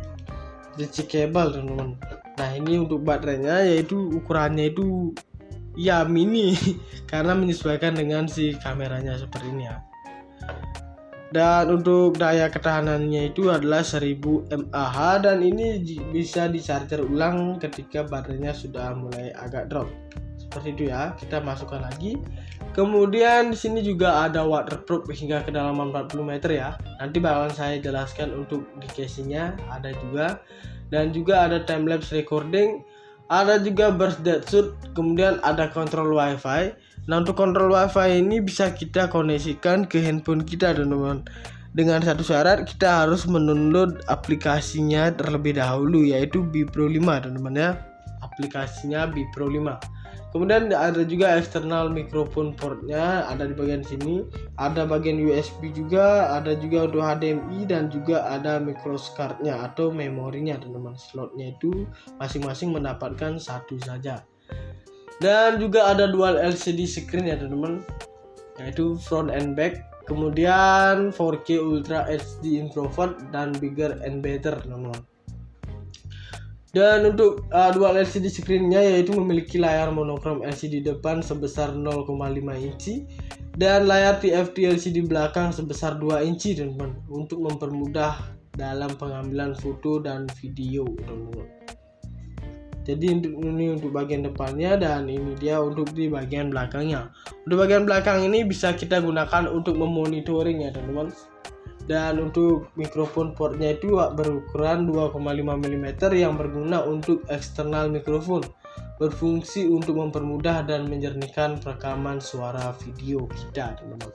rechargeable teman-teman. Nah, ini untuk baterainya yaitu ukurannya itu ya mini karena menyesuaikan dengan si kameranya seperti ini ya. Dan untuk daya ketahanannya itu adalah 1000 mAh dan ini bisa di-charger ulang ketika baterainya sudah mulai agak drop. Seperti itu ya. Kita masukkan lagi. Kemudian di sini juga ada waterproof hingga kedalaman 40 meter ya. Nanti bakalan saya jelaskan untuk di casingnya ada juga. Dan juga ada time lapse recording, ada juga burst dead shoot, kemudian ada kontrol wifi. Nah, untuk kontrol wifi ini bisa kita koneksikan ke handphone kita teman-teman. Dengan satu syarat, kita harus mendownload aplikasinya terlebih dahulu yaitu B Pro 5 teman-teman ya. Aplikasinya B Pro 5. Kemudian ada juga external microphone portnya, ada di bagian sini, ada bagian USB juga, ada juga untuk HDMI dan juga ada microcardnya atau memorinya teman-teman. Slotnya itu masing-masing mendapatkan satu saja. Dan juga ada dual LCD screen ya teman-teman, yaitu front and back. Kemudian 4K Ultra HD Infrared dan bigger and better teman-teman. Dan untuk dual LCD screen-nya yaitu memiliki layar monokrom LCD depan sebesar 0,5 inci dan layar TFT LCD belakang sebesar 2 inci teman-teman, untuk mempermudah dalam pengambilan foto dan video teman-teman. Jadi ini untuk bagian depannya dan ini dia untuk di bagian belakangnya. Untuk bagian belakang ini bisa kita gunakan untuk memonitoring ya teman-teman. Dan untuk mikrofon portnya itu berukuran 2,5 mm yang berguna untuk eksternal mikrofon, berfungsi untuk mempermudah dan menjernihkan perekaman suara video kita teman-teman.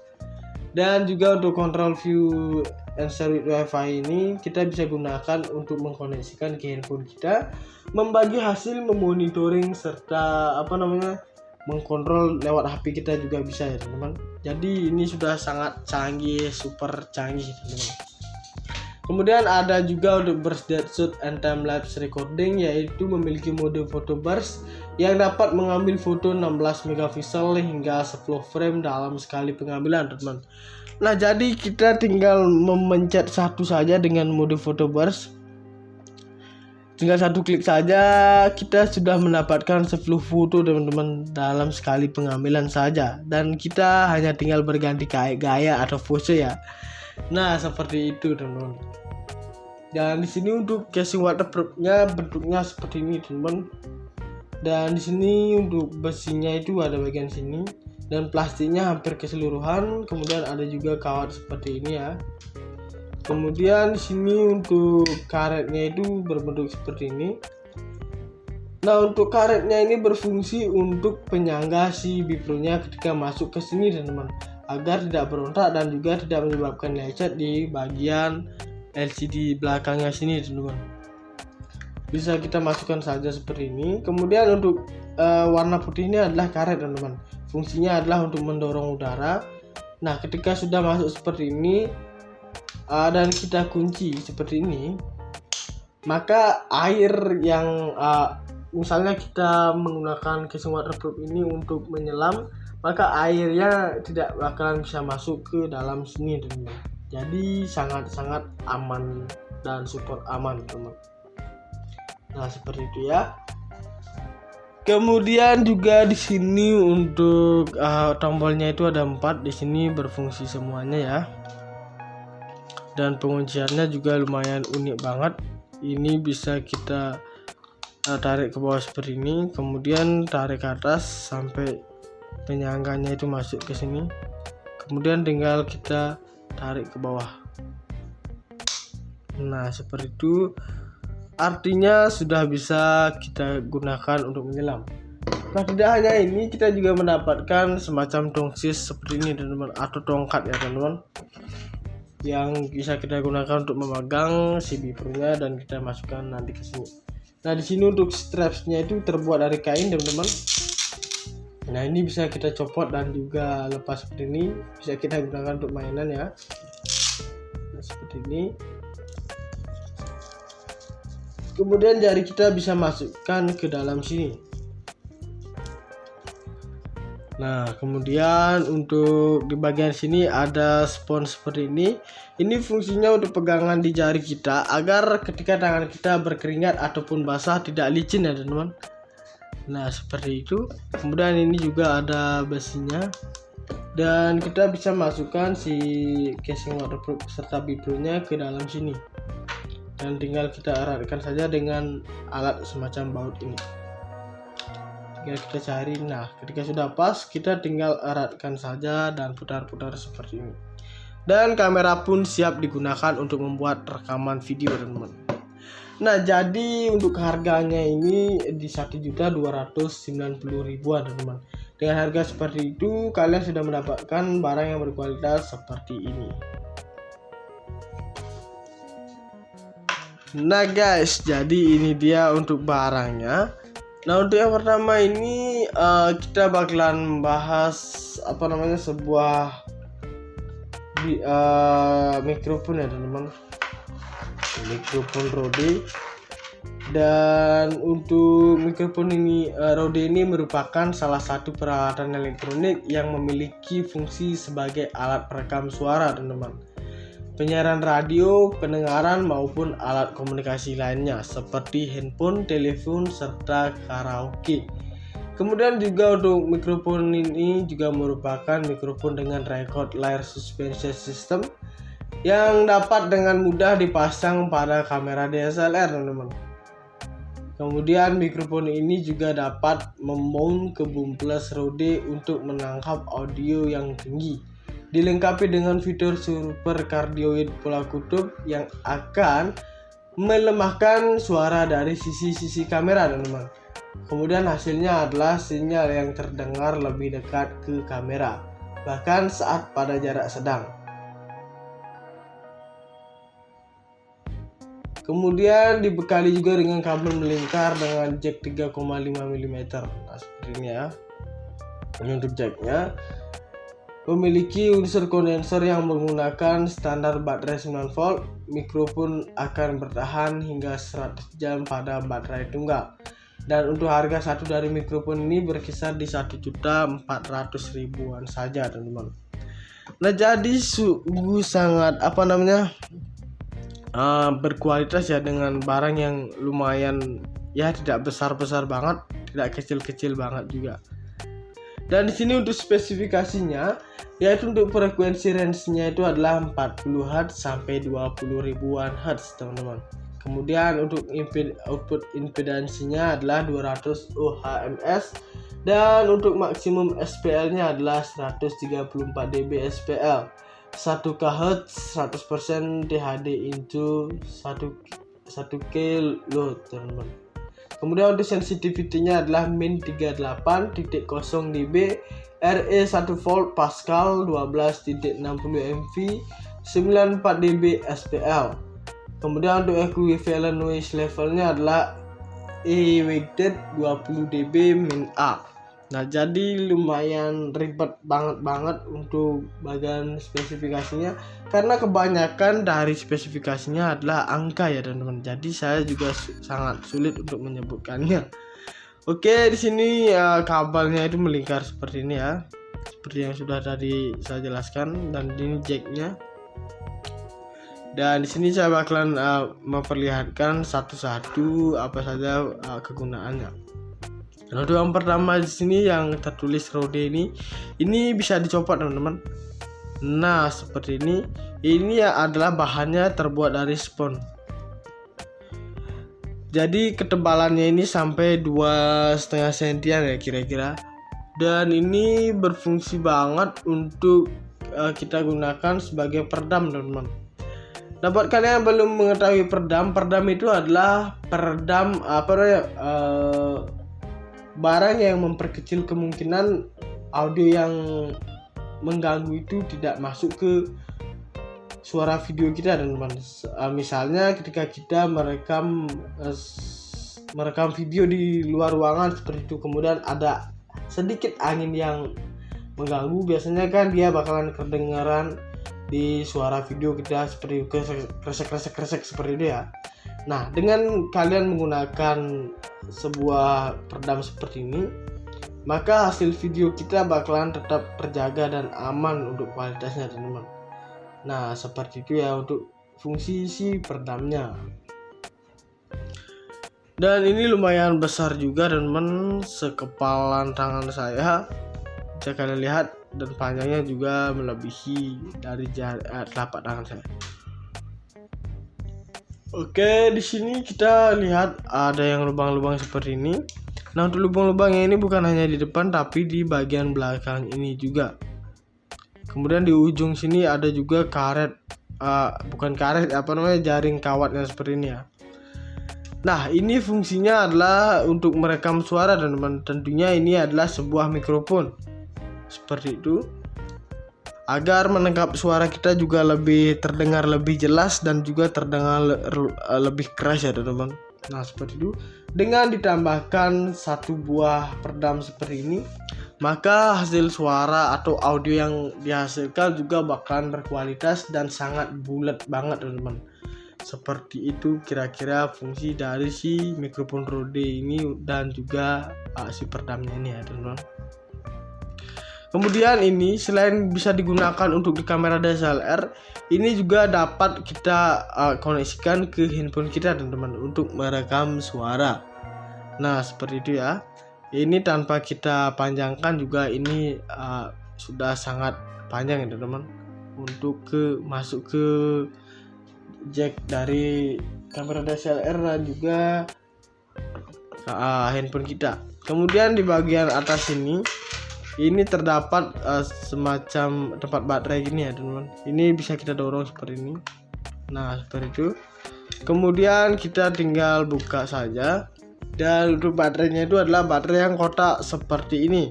Dan juga untuk control view and share with wifi ini kita bisa gunakan untuk mengkoneksikan ke handphone kita, membagi hasil, memonitoring serta mengkontrol lewat HP kita juga bisa ya teman-teman. Jadi ini sudah sangat canggih, super canggih teman-teman. Kemudian ada juga untuk burst dead shoot and time lapse recording, yaitu memiliki mode photo burst yang dapat mengambil foto 16 megapiksel hingga 10 frame dalam sekali pengambilan teman-teman. Nah, jadi kita tinggal memencet satu saja dengan mode photo burst. Tinggal satu klik saja kita sudah mendapatkan 10 foto teman-teman dalam sekali pengambilan saja, dan kita hanya tinggal berganti gaya atau pose ya. Nah, seperti itu teman-teman. Dan di sini untuk casing waterproofnya bentuknya seperti ini teman-teman. Dan di sini untuk besinya itu ada bagian sini, dan plastiknya hampir keseluruhan. Kemudian ada juga kawat seperti ini ya. Kemudian di sini untuk karetnya itu berbentuk seperti ini. Nah, untuk karetnya ini berfungsi untuk penyangga si Bipro-nya ketika masuk ke sini teman-teman, agar tidak berontak dan juga tidak menyebabkan lecet di bagian LCD belakangnya sini teman-teman. Bisa kita masukkan saja seperti ini. Kemudian untuk warna putih ini adalah karet teman-teman. Fungsinya adalah untuk mendorong udara. Nah, ketika sudah masuk seperti ini dan kita kunci seperti ini, maka air yang misalnya kita menggunakan casing waterproof ini untuk menyelam, maka airnya tidak bakalan bisa masuk ke dalam sini teman-teman. Jadi sangat-sangat aman dan super aman teman-teman. Nah, seperti itu ya. Kemudian juga di sini untuk tombolnya itu ada 4, di sini berfungsi semuanya ya. Dan pengunciannya juga lumayan unik banget. Ini bisa kita tarik ke bawah seperti ini, kemudian tarik ke atas sampai penyangganya itu masuk ke sini. Kemudian tinggal kita tarik ke bawah. Nah, seperti itu. Artinya sudah bisa kita gunakan untuk menyelam. Nah, tidak hanya ini, kita juga mendapatkan semacam tongsis seperti ini teman-teman, atau tongkat ya teman-teman, yang bisa kita gunakan untuk memegang si Bipro-nya dan kita masukkan nanti ke sini. Nah, di sini untuk strapsnya itu terbuat dari kain teman-teman. Nah, ini bisa kita copot dan juga lepas seperti ini, bisa kita gunakan untuk mainan ya. Nah, seperti ini. Kemudian jari kita bisa masukkan ke dalam sini. Nah, kemudian untuk di bagian sini ada spons seperti ini. Ini fungsinya untuk pegangan di jari kita agar ketika tangan kita berkeringat ataupun basah tidak licin ya teman-teman. Nah, seperti itu. Kemudian ini juga ada besinya. Dan kita bisa masukkan si casing waterproof serta Bipro-nya ke dalam sini. Dan tinggal kita eratkan saja dengan alat semacam baut ini. Tinggal kita cari. Nah, ketika sudah pas, kita tinggal eratkan saja dan putar-putar seperti ini. Dan kamera pun siap digunakan untuk membuat rekaman video teman-teman. Nah, jadi untuk harganya ini di 1.290.000 teman-teman. Dengan harga seperti itu, kalian sudah mendapatkan barang yang berkualitas seperti ini. Nah guys, jadi ini dia untuk barangnya. Nah, untuk yang pertama ini kita bakalan membahas sebuah mikrofon ya teman-teman, mikrofon Rode. Dan untuk mikrofon ini Rode ini merupakan salah satu peralatan elektronik yang memiliki fungsi sebagai alat perekam suara teman-teman, penyiaran radio, pendengaran maupun alat komunikasi lainnya seperti handphone, telepon, serta karaoke. Kemudian juga untuk mikrofon ini juga merupakan mikrofon dengan record layer suspension system yang dapat dengan mudah dipasang pada kamera DSLR teman-teman. Kemudian mikrofon ini juga dapat memount ke boom plus Rode untuk menangkap audio yang tinggi. Dilengkapi dengan fitur super cardioid pola kutub yang akan melemahkan suara dari sisi-sisi kamera teman-teman. Kemudian hasilnya adalah sinyal yang terdengar lebih dekat ke kamera, bahkan saat pada jarak sedang. Kemudian dibekali juga dengan kabel melingkar dengan jack 3,5 mm. Nah, seperti ini ya. Ini untuk jacknya. Memiliki unsur kondensor yang menggunakan standar baterai 9 volt. Mikrofon akan bertahan hingga 100 jam pada baterai tunggal. Dan untuk harga satu dari mikrofon ini berkisar di 1.400.000-an saja teman-teman. Nah, jadi sungguh sangat berkualitas ya, dengan barang yang lumayan ya, tidak besar-besar banget, tidak kecil-kecil banget juga. Dan di sini untuk spesifikasinya, yaitu untuk frekuensi range-nya itu adalah 40 Hz sampai 20 ribuan Hz, teman-teman. Kemudian untuk output impedansinya adalah 200 ohms, dan untuk maksimum SPL-nya adalah 134 dB SPL. 1 kHz 100% THD into 1 kilo, teman-teman. Kemudian untuk sensitivity-nya adalah min 38.0 dB, RE 1 volt Pascal 12.60 mV, 94 dB SPL. Kemudian untuk equivalent noise levelnya adalah E weighted 20 dB min A. Nah, jadi lumayan ribet banget untuk bagian spesifikasinya, karena kebanyakan dari spesifikasinya adalah angka ya, teman-teman. Jadi saya juga sangat sulit untuk menyebutkannya. Oke, di sini kabelnya itu melingkar seperti ini ya, seperti yang sudah tadi saya jelaskan, dan ini jacknya. Dan di sini saya bakalan memperlihatkan satu-satu apa saja kegunaannya. Nah, untuk yang pertama di sini yang tertulis Rode ini bisa dicopot, teman-teman. Nah, seperti ini. Ini adalah bahannya terbuat dari spons. Jadi ketebalannya ini sampai 2,5 cm ya kira-kira. Dan ini berfungsi banget untuk kita gunakan sebagai peredam, teman-teman. Nah, buat kalian yang belum mengetahui peredam itu adalah peredam barang yang memperkecil kemungkinan audio yang mengganggu itu tidak masuk ke suara video kita, teman-teman. Misalnya ketika kita merekam video di luar ruangan seperti itu, kemudian ada sedikit angin yang mengganggu, biasanya kan dia bakalan kedengaran di suara video kita seperti kresek seperti itu ya. Nah, dengan kalian menggunakan sebuah peredam seperti ini, maka hasil video kita bakalan tetap terjaga dan aman untuk kualitasnya, teman-teman. Nah, seperti itu ya untuk fungsi si peredamnya. Dan ini lumayan besar juga, teman-teman, sekepalan tangan saya bisa kalian lihat, dan panjangnya juga melebihi dari telapak tangan saya. Oke, di sini kita lihat ada yang lubang-lubang seperti ini. Nah, untuk lubang-lubangnya ini bukan hanya di depan tapi di bagian belakang ini juga. Kemudian di ujung sini ada juga karet, jaring kawatnya seperti ini ya. Nah, ini fungsinya adalah untuk merekam suara, teman-teman. Tentunya ini adalah sebuah mikrofon seperti itu, agar menangkap suara kita juga lebih terdengar lebih jelas dan juga terdengar lebih keras ya, teman-teman. Nah, seperti itu. Dengan ditambahkan satu buah peredam seperti ini, maka hasil suara atau audio yang dihasilkan juga bakalan berkualitas dan sangat bulat banget, teman-teman. Seperti itu kira-kira fungsi dari si mikrofon Rode ini dan juga si peredamnya ini ya, teman-teman. Kemudian ini selain bisa digunakan untuk di kamera DSLR, ini juga dapat kita koneksikan ke handphone kita, teman-teman, untuk merekam suara. Nah, seperti itu ya. Ini tanpa kita panjangkan juga ini sudah sangat panjang ya, teman-teman, untuk masuk ke jack dari kamera DSLR dan juga handphone kita. Kemudian di bagian atas ini terdapat semacam tempat baterai gini ya, teman-teman. Ini bisa kita dorong seperti ini. Nah, seperti itu. Kemudian kita tinggal buka saja. Dan untuk baterainya itu adalah baterai yang kotak seperti ini.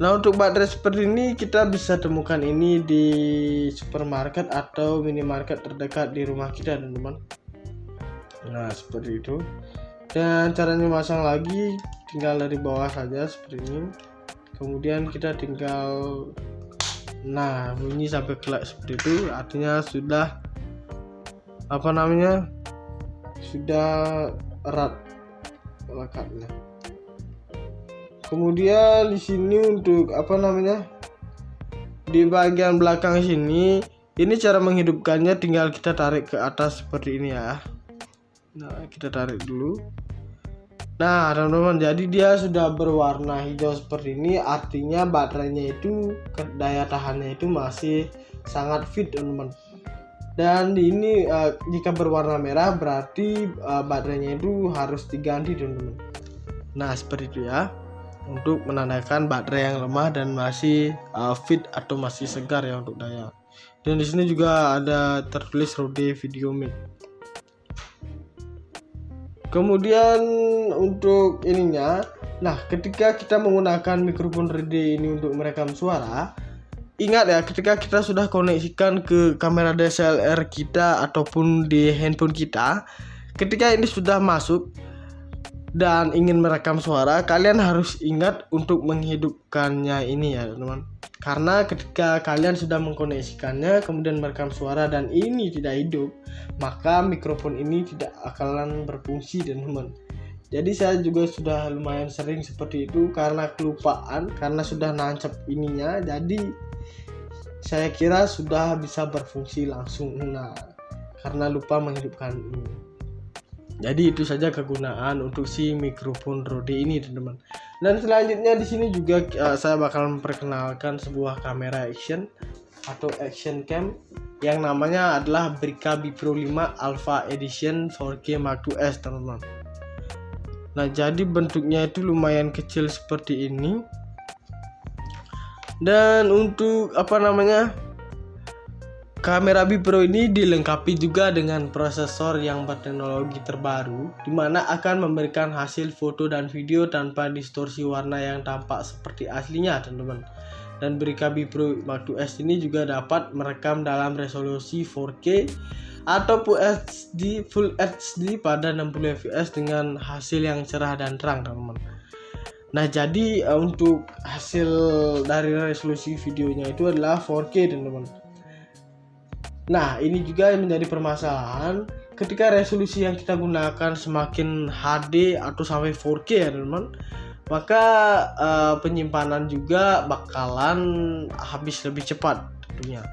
Nah, untuk baterai seperti ini kita bisa temukan ini di supermarket atau minimarket terdekat di rumah kita, teman-teman. Nah, seperti itu. Dan caranya masang lagi tinggal dari bawah saja seperti ini. Kemudian kita tinggal bunyi sampai kelak seperti itu, artinya sudah sudah erat lekatnya. Kemudian di sini untuk di bagian belakang sini Ini cara menghidupkannya, tinggal kita tarik ke atas seperti ini ya. Nah, kita tarik dulu. Nah, teman-teman, jadi dia sudah berwarna hijau seperti ini, artinya baterainya itu daya tahannya itu masih sangat fit, teman-teman. Dan ini jika berwarna merah berarti baterainya itu harus diganti, teman-teman. Nah, seperti itu ya, untuk menandakan baterai yang lemah dan masih fit atau masih segar ya untuk daya. Dan di sini juga ada tertulis Rode VideoMic. Kemudian untuk ininya, nah ketika kita menggunakan mikrofon Rode ini untuk merekam suara, ingat ya, ketika kita sudah koneksikan ke kamera DSLR kita ataupun di handphone kita, ketika ini sudah masuk dan ingin merekam suara, kalian harus ingat untuk menghidupkannya ini ya teman-teman. Karena ketika kalian sudah mengkoneksikannya kemudian merekam suara dan ini tidak hidup, maka mikrofon ini tidak akan berfungsi, teman-teman. Jadi saya juga sudah lumayan sering seperti itu karena kelupaan, karena sudah nancap ininya, jadi saya kira sudah bisa berfungsi langsung. Nah, karena lupa menghidupkan ini. Jadi itu saja kegunaan untuk si mikrofon Rode ini, teman-teman. Dan selanjutnya di sini juga saya bakal memperkenalkan sebuah kamera action atau action cam yang namanya adalah Brica B Pro 5 Alpha Edition 4K Mark IIs, teman-teman. Nah, jadi bentuknya itu lumayan kecil seperti ini. Dan untuk kamera B Pro ini dilengkapi juga dengan prosesor yang berteknologi terbaru, di mana akan memberikan hasil foto dan video tanpa distorsi warna yang tampak seperti aslinya, teman-teman. Dan Brica B Pro Mark IIs ini juga dapat merekam dalam resolusi 4K atau Full HD pada 60 fps dengan hasil yang cerah dan terang, teman-teman. Nah, jadi untuk hasil dari resolusi videonya itu adalah 4K, teman-teman. Nah, ini juga yang menjadi permasalahan ketika resolusi yang kita gunakan semakin HD atau sampai 4K ya, teman-teman. Maka penyimpanan juga bakalan habis lebih cepat tentunya.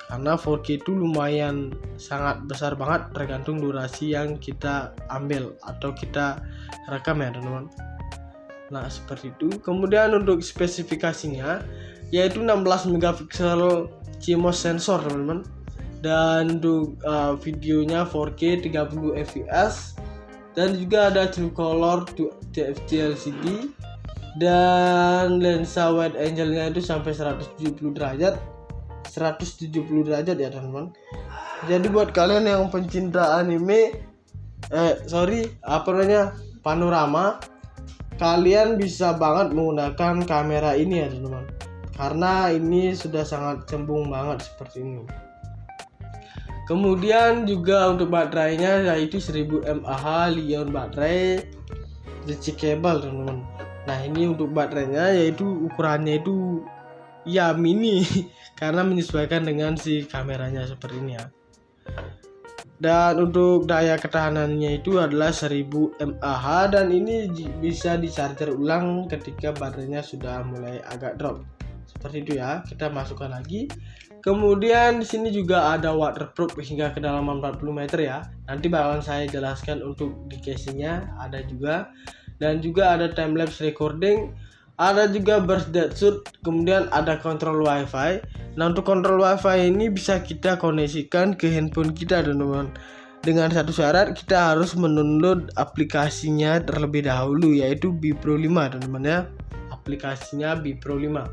Karena 4K itu lumayan sangat besar banget tergantung durasi yang kita ambil atau kita rekam ya, teman-teman. Nah, seperti itu. Kemudian untuk spesifikasinya yaitu 16 megapiksel CMOS sensor, teman-teman. Dan untuk videonya 4K 30 fps dan juga ada true color TFT LCD dan lensa wide angle-nya itu sampai 170 derajat ya, teman-teman. Jadi buat kalian yang pencinta anime panorama, kalian bisa banget menggunakan kamera ini ya, teman-teman, karena ini sudah sangat cembung banget seperti ini. Kemudian juga untuk baterainya yaitu 1000 mAh Li-ion baterai rechargeable, teman-teman. Nah, ini untuk baterainya yaitu ukurannya itu ya mini karena menyesuaikan dengan si kameranya seperti ini ya. Dan untuk daya ketahanannya itu adalah 1000 mAh dan ini bisa di-charger ulang ketika baterainya sudah mulai agak drop. Seperti itu ya. Kita masukkan lagi. Kemudian di sini juga ada waterproof hingga kedalaman 40 meter ya. Nanti bakalan saya jelaskan untuk di casingnya ada juga. Dan juga ada time lapse recording, ada juga burst dead shoot, kemudian ada kontrol wifi. Nah, untuk kontrol wifi ini bisa kita koneksikan ke handphone kita, teman-teman. Dengan satu syarat, kita harus mendownload aplikasinya terlebih dahulu yaitu B Pro 5, teman-teman ya. Aplikasinya B Pro 5.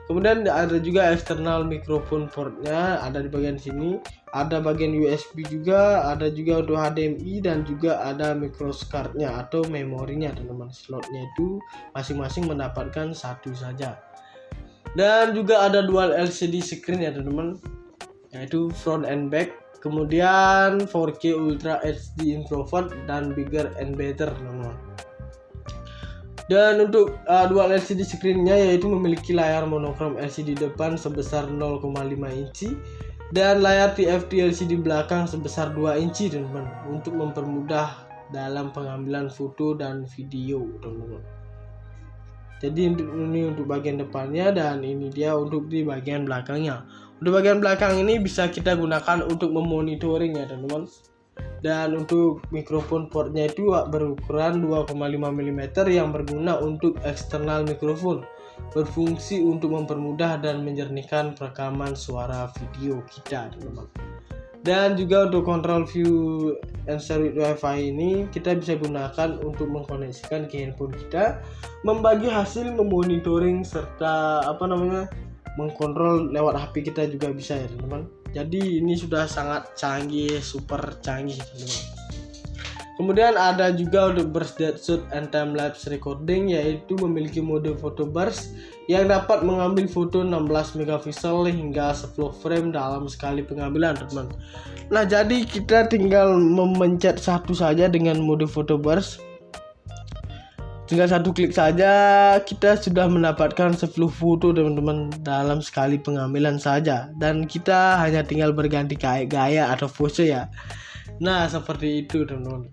Kemudian ada juga external microphone portnya, ada di bagian sini, ada bagian USB juga, ada juga untuk HDMI dan juga ada microcardnya atau memorinya, teman-teman. Slotnya itu masing-masing mendapatkan satu saja. Dan juga ada dual LCD screen ya, teman-teman, yaitu front and back. Kemudian 4K Ultra HD Introvert dan Bigger and Better, teman-teman. Dan untuk dual LCD screen-nya yaitu memiliki layar monokrom LCD depan sebesar 0,5 inci dan layar TFT LCD belakang sebesar 2 inci, teman-teman, untuk mempermudah dalam pengambilan foto dan video, teman-teman. Jadi ini untuk bagian depannya dan ini dia untuk di bagian belakangnya. Untuk bagian belakang ini bisa kita gunakan untuk memonitoring ya teman-teman. Dan untuk mikrofon portnya itu berukuran 2,5 mm yang berguna untuk eksternal mikrofon, berfungsi untuk mempermudah dan menjernihkan perekaman suara video kita teman-teman. Dan juga untuk control view and share with wifi ini kita bisa gunakan untuk mengkoneksikan ke handphone kita, membagi hasil, memonitoring, serta mengkontrol lewat HP kita juga bisa ya teman-teman. Jadi ini sudah sangat canggih, super canggih teman-teman. Kemudian ada juga untuk burst dead shoot and time lapse recording, yaitu memiliki mode photo burst yang dapat mengambil foto 16 megapiksel hingga 10 frame dalam sekali pengambilan teman-teman. Nah, jadi kita tinggal memencet satu saja dengan mode photo burst. Tinggal satu klik saja kita sudah mendapatkan 10 foto teman-teman dalam sekali pengambilan saja, dan kita hanya tinggal berganti gaya atau pose ya. Nah, seperti itu teman-teman.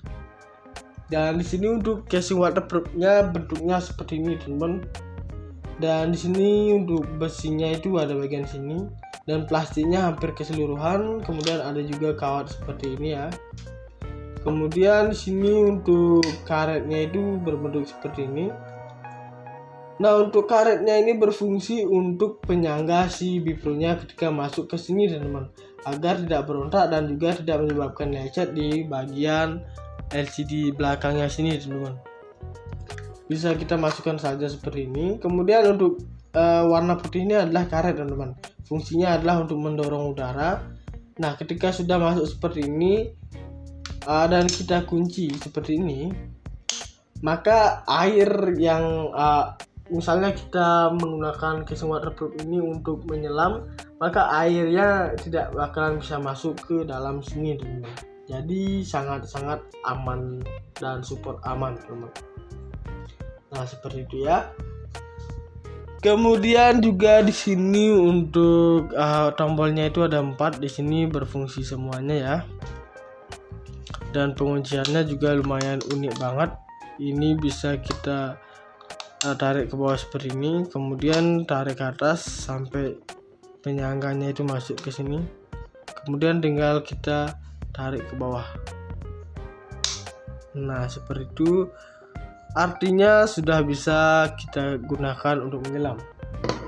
Dan di sini untuk casing waterproofnya bentuknya seperti ini teman-teman. Dan di sini untuk besinya itu ada bagian sini, dan plastiknya hampir keseluruhan. Kemudian ada juga kawat seperti ini ya. Kemudian di sini untuk karetnya itu berbentuk seperti ini. Nah, untuk karetnya ini berfungsi untuk penyangga si Bipro-nya ketika masuk ke sini teman-teman, agar tidak berontak dan juga tidak menyebabkan lecet di bagian LCD belakangnya sini teman-teman. Bisa kita masukkan saja seperti ini. Kemudian untuk warna putih ini adalah karet teman-teman. Fungsinya adalah untuk mendorong udara. Nah, ketika sudah masuk seperti ini dan kita kunci seperti ini, maka air yang misalnya kita menggunakan casing waterproof ini untuk menyelam, maka airnya tidak bakalan bisa masuk ke dalam sini teman-teman. Jadi sangat-sangat aman dan support aman teman-teman. Nah, seperti itu ya. Kemudian juga di sini untuk tombolnya itu ada 4, di sini berfungsi semuanya ya. Dan pengunciannya juga lumayan unik banget. Ini bisa kita tarik ke bawah seperti ini, kemudian tarik ke atas sampai penyangganya itu masuk ke sini. Kemudian tinggal kita tarik ke bawah. Nah, seperti itu. Artinya sudah bisa kita gunakan untuk menyelam.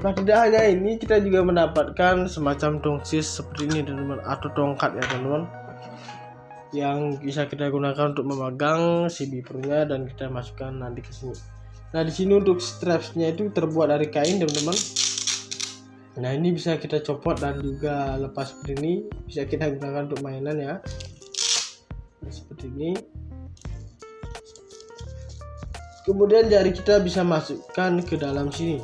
Nah, tidak hanya ini, kita juga mendapatkan semacam tongsis seperti ini teman-teman, atau tongkat ya teman-teman, yang bisa kita gunakan untuk memegang si Bipro-nya dan kita masukkan nanti ke sini. Nah, di sini untuk strapsnya itu terbuat dari kain teman-teman. Nah, ini bisa kita copot dan juga lepas seperti ini, bisa kita gunakan untuk mainan ya. Nah, seperti ini. Kemudian jari kita bisa masukkan ke dalam sini.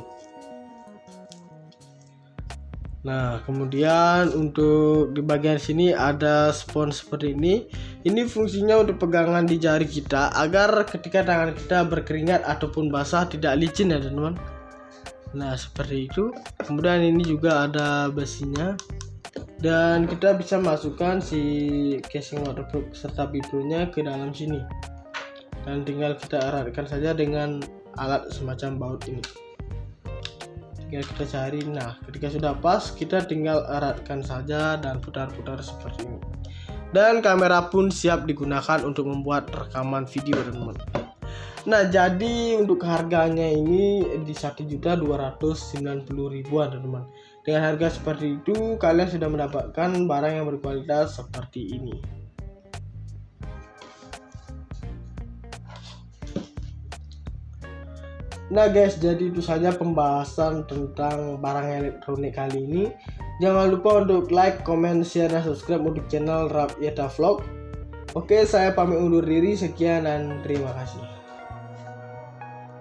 Nah, kemudian untuk di bagian sini ada spons seperti ini. Ini fungsinya untuk pegangan di jari kita agar ketika tangan kita berkeringat ataupun basah tidak licin ya teman-teman. Nah, seperti itu. Kemudian ini juga ada besinya. Dan kita bisa masukkan si casing waterproof serta Bipro-nya ke dalam sini. Dan tinggal kita eratkan saja dengan alat semacam baut ini. Tinggal kita cari. Nah, ketika sudah pas, kita tinggal eratkan saja dan putar-putar seperti ini. Dan kamera pun siap digunakan untuk membuat rekaman video teman-teman. Nah, jadi untuk harganya ini di 1.290.000-an teman-teman. Dengan harga seperti itu, kalian sudah mendapatkan barang yang berkualitas seperti ini. Nah guys, jadi itu saja pembahasan tentang barang elektronik kali ini. Jangan lupa untuk like, comment, share, dan subscribe untuk channel Rap Yeta Vlog. Oke, saya pamit undur diri. Sekian dan terima kasih.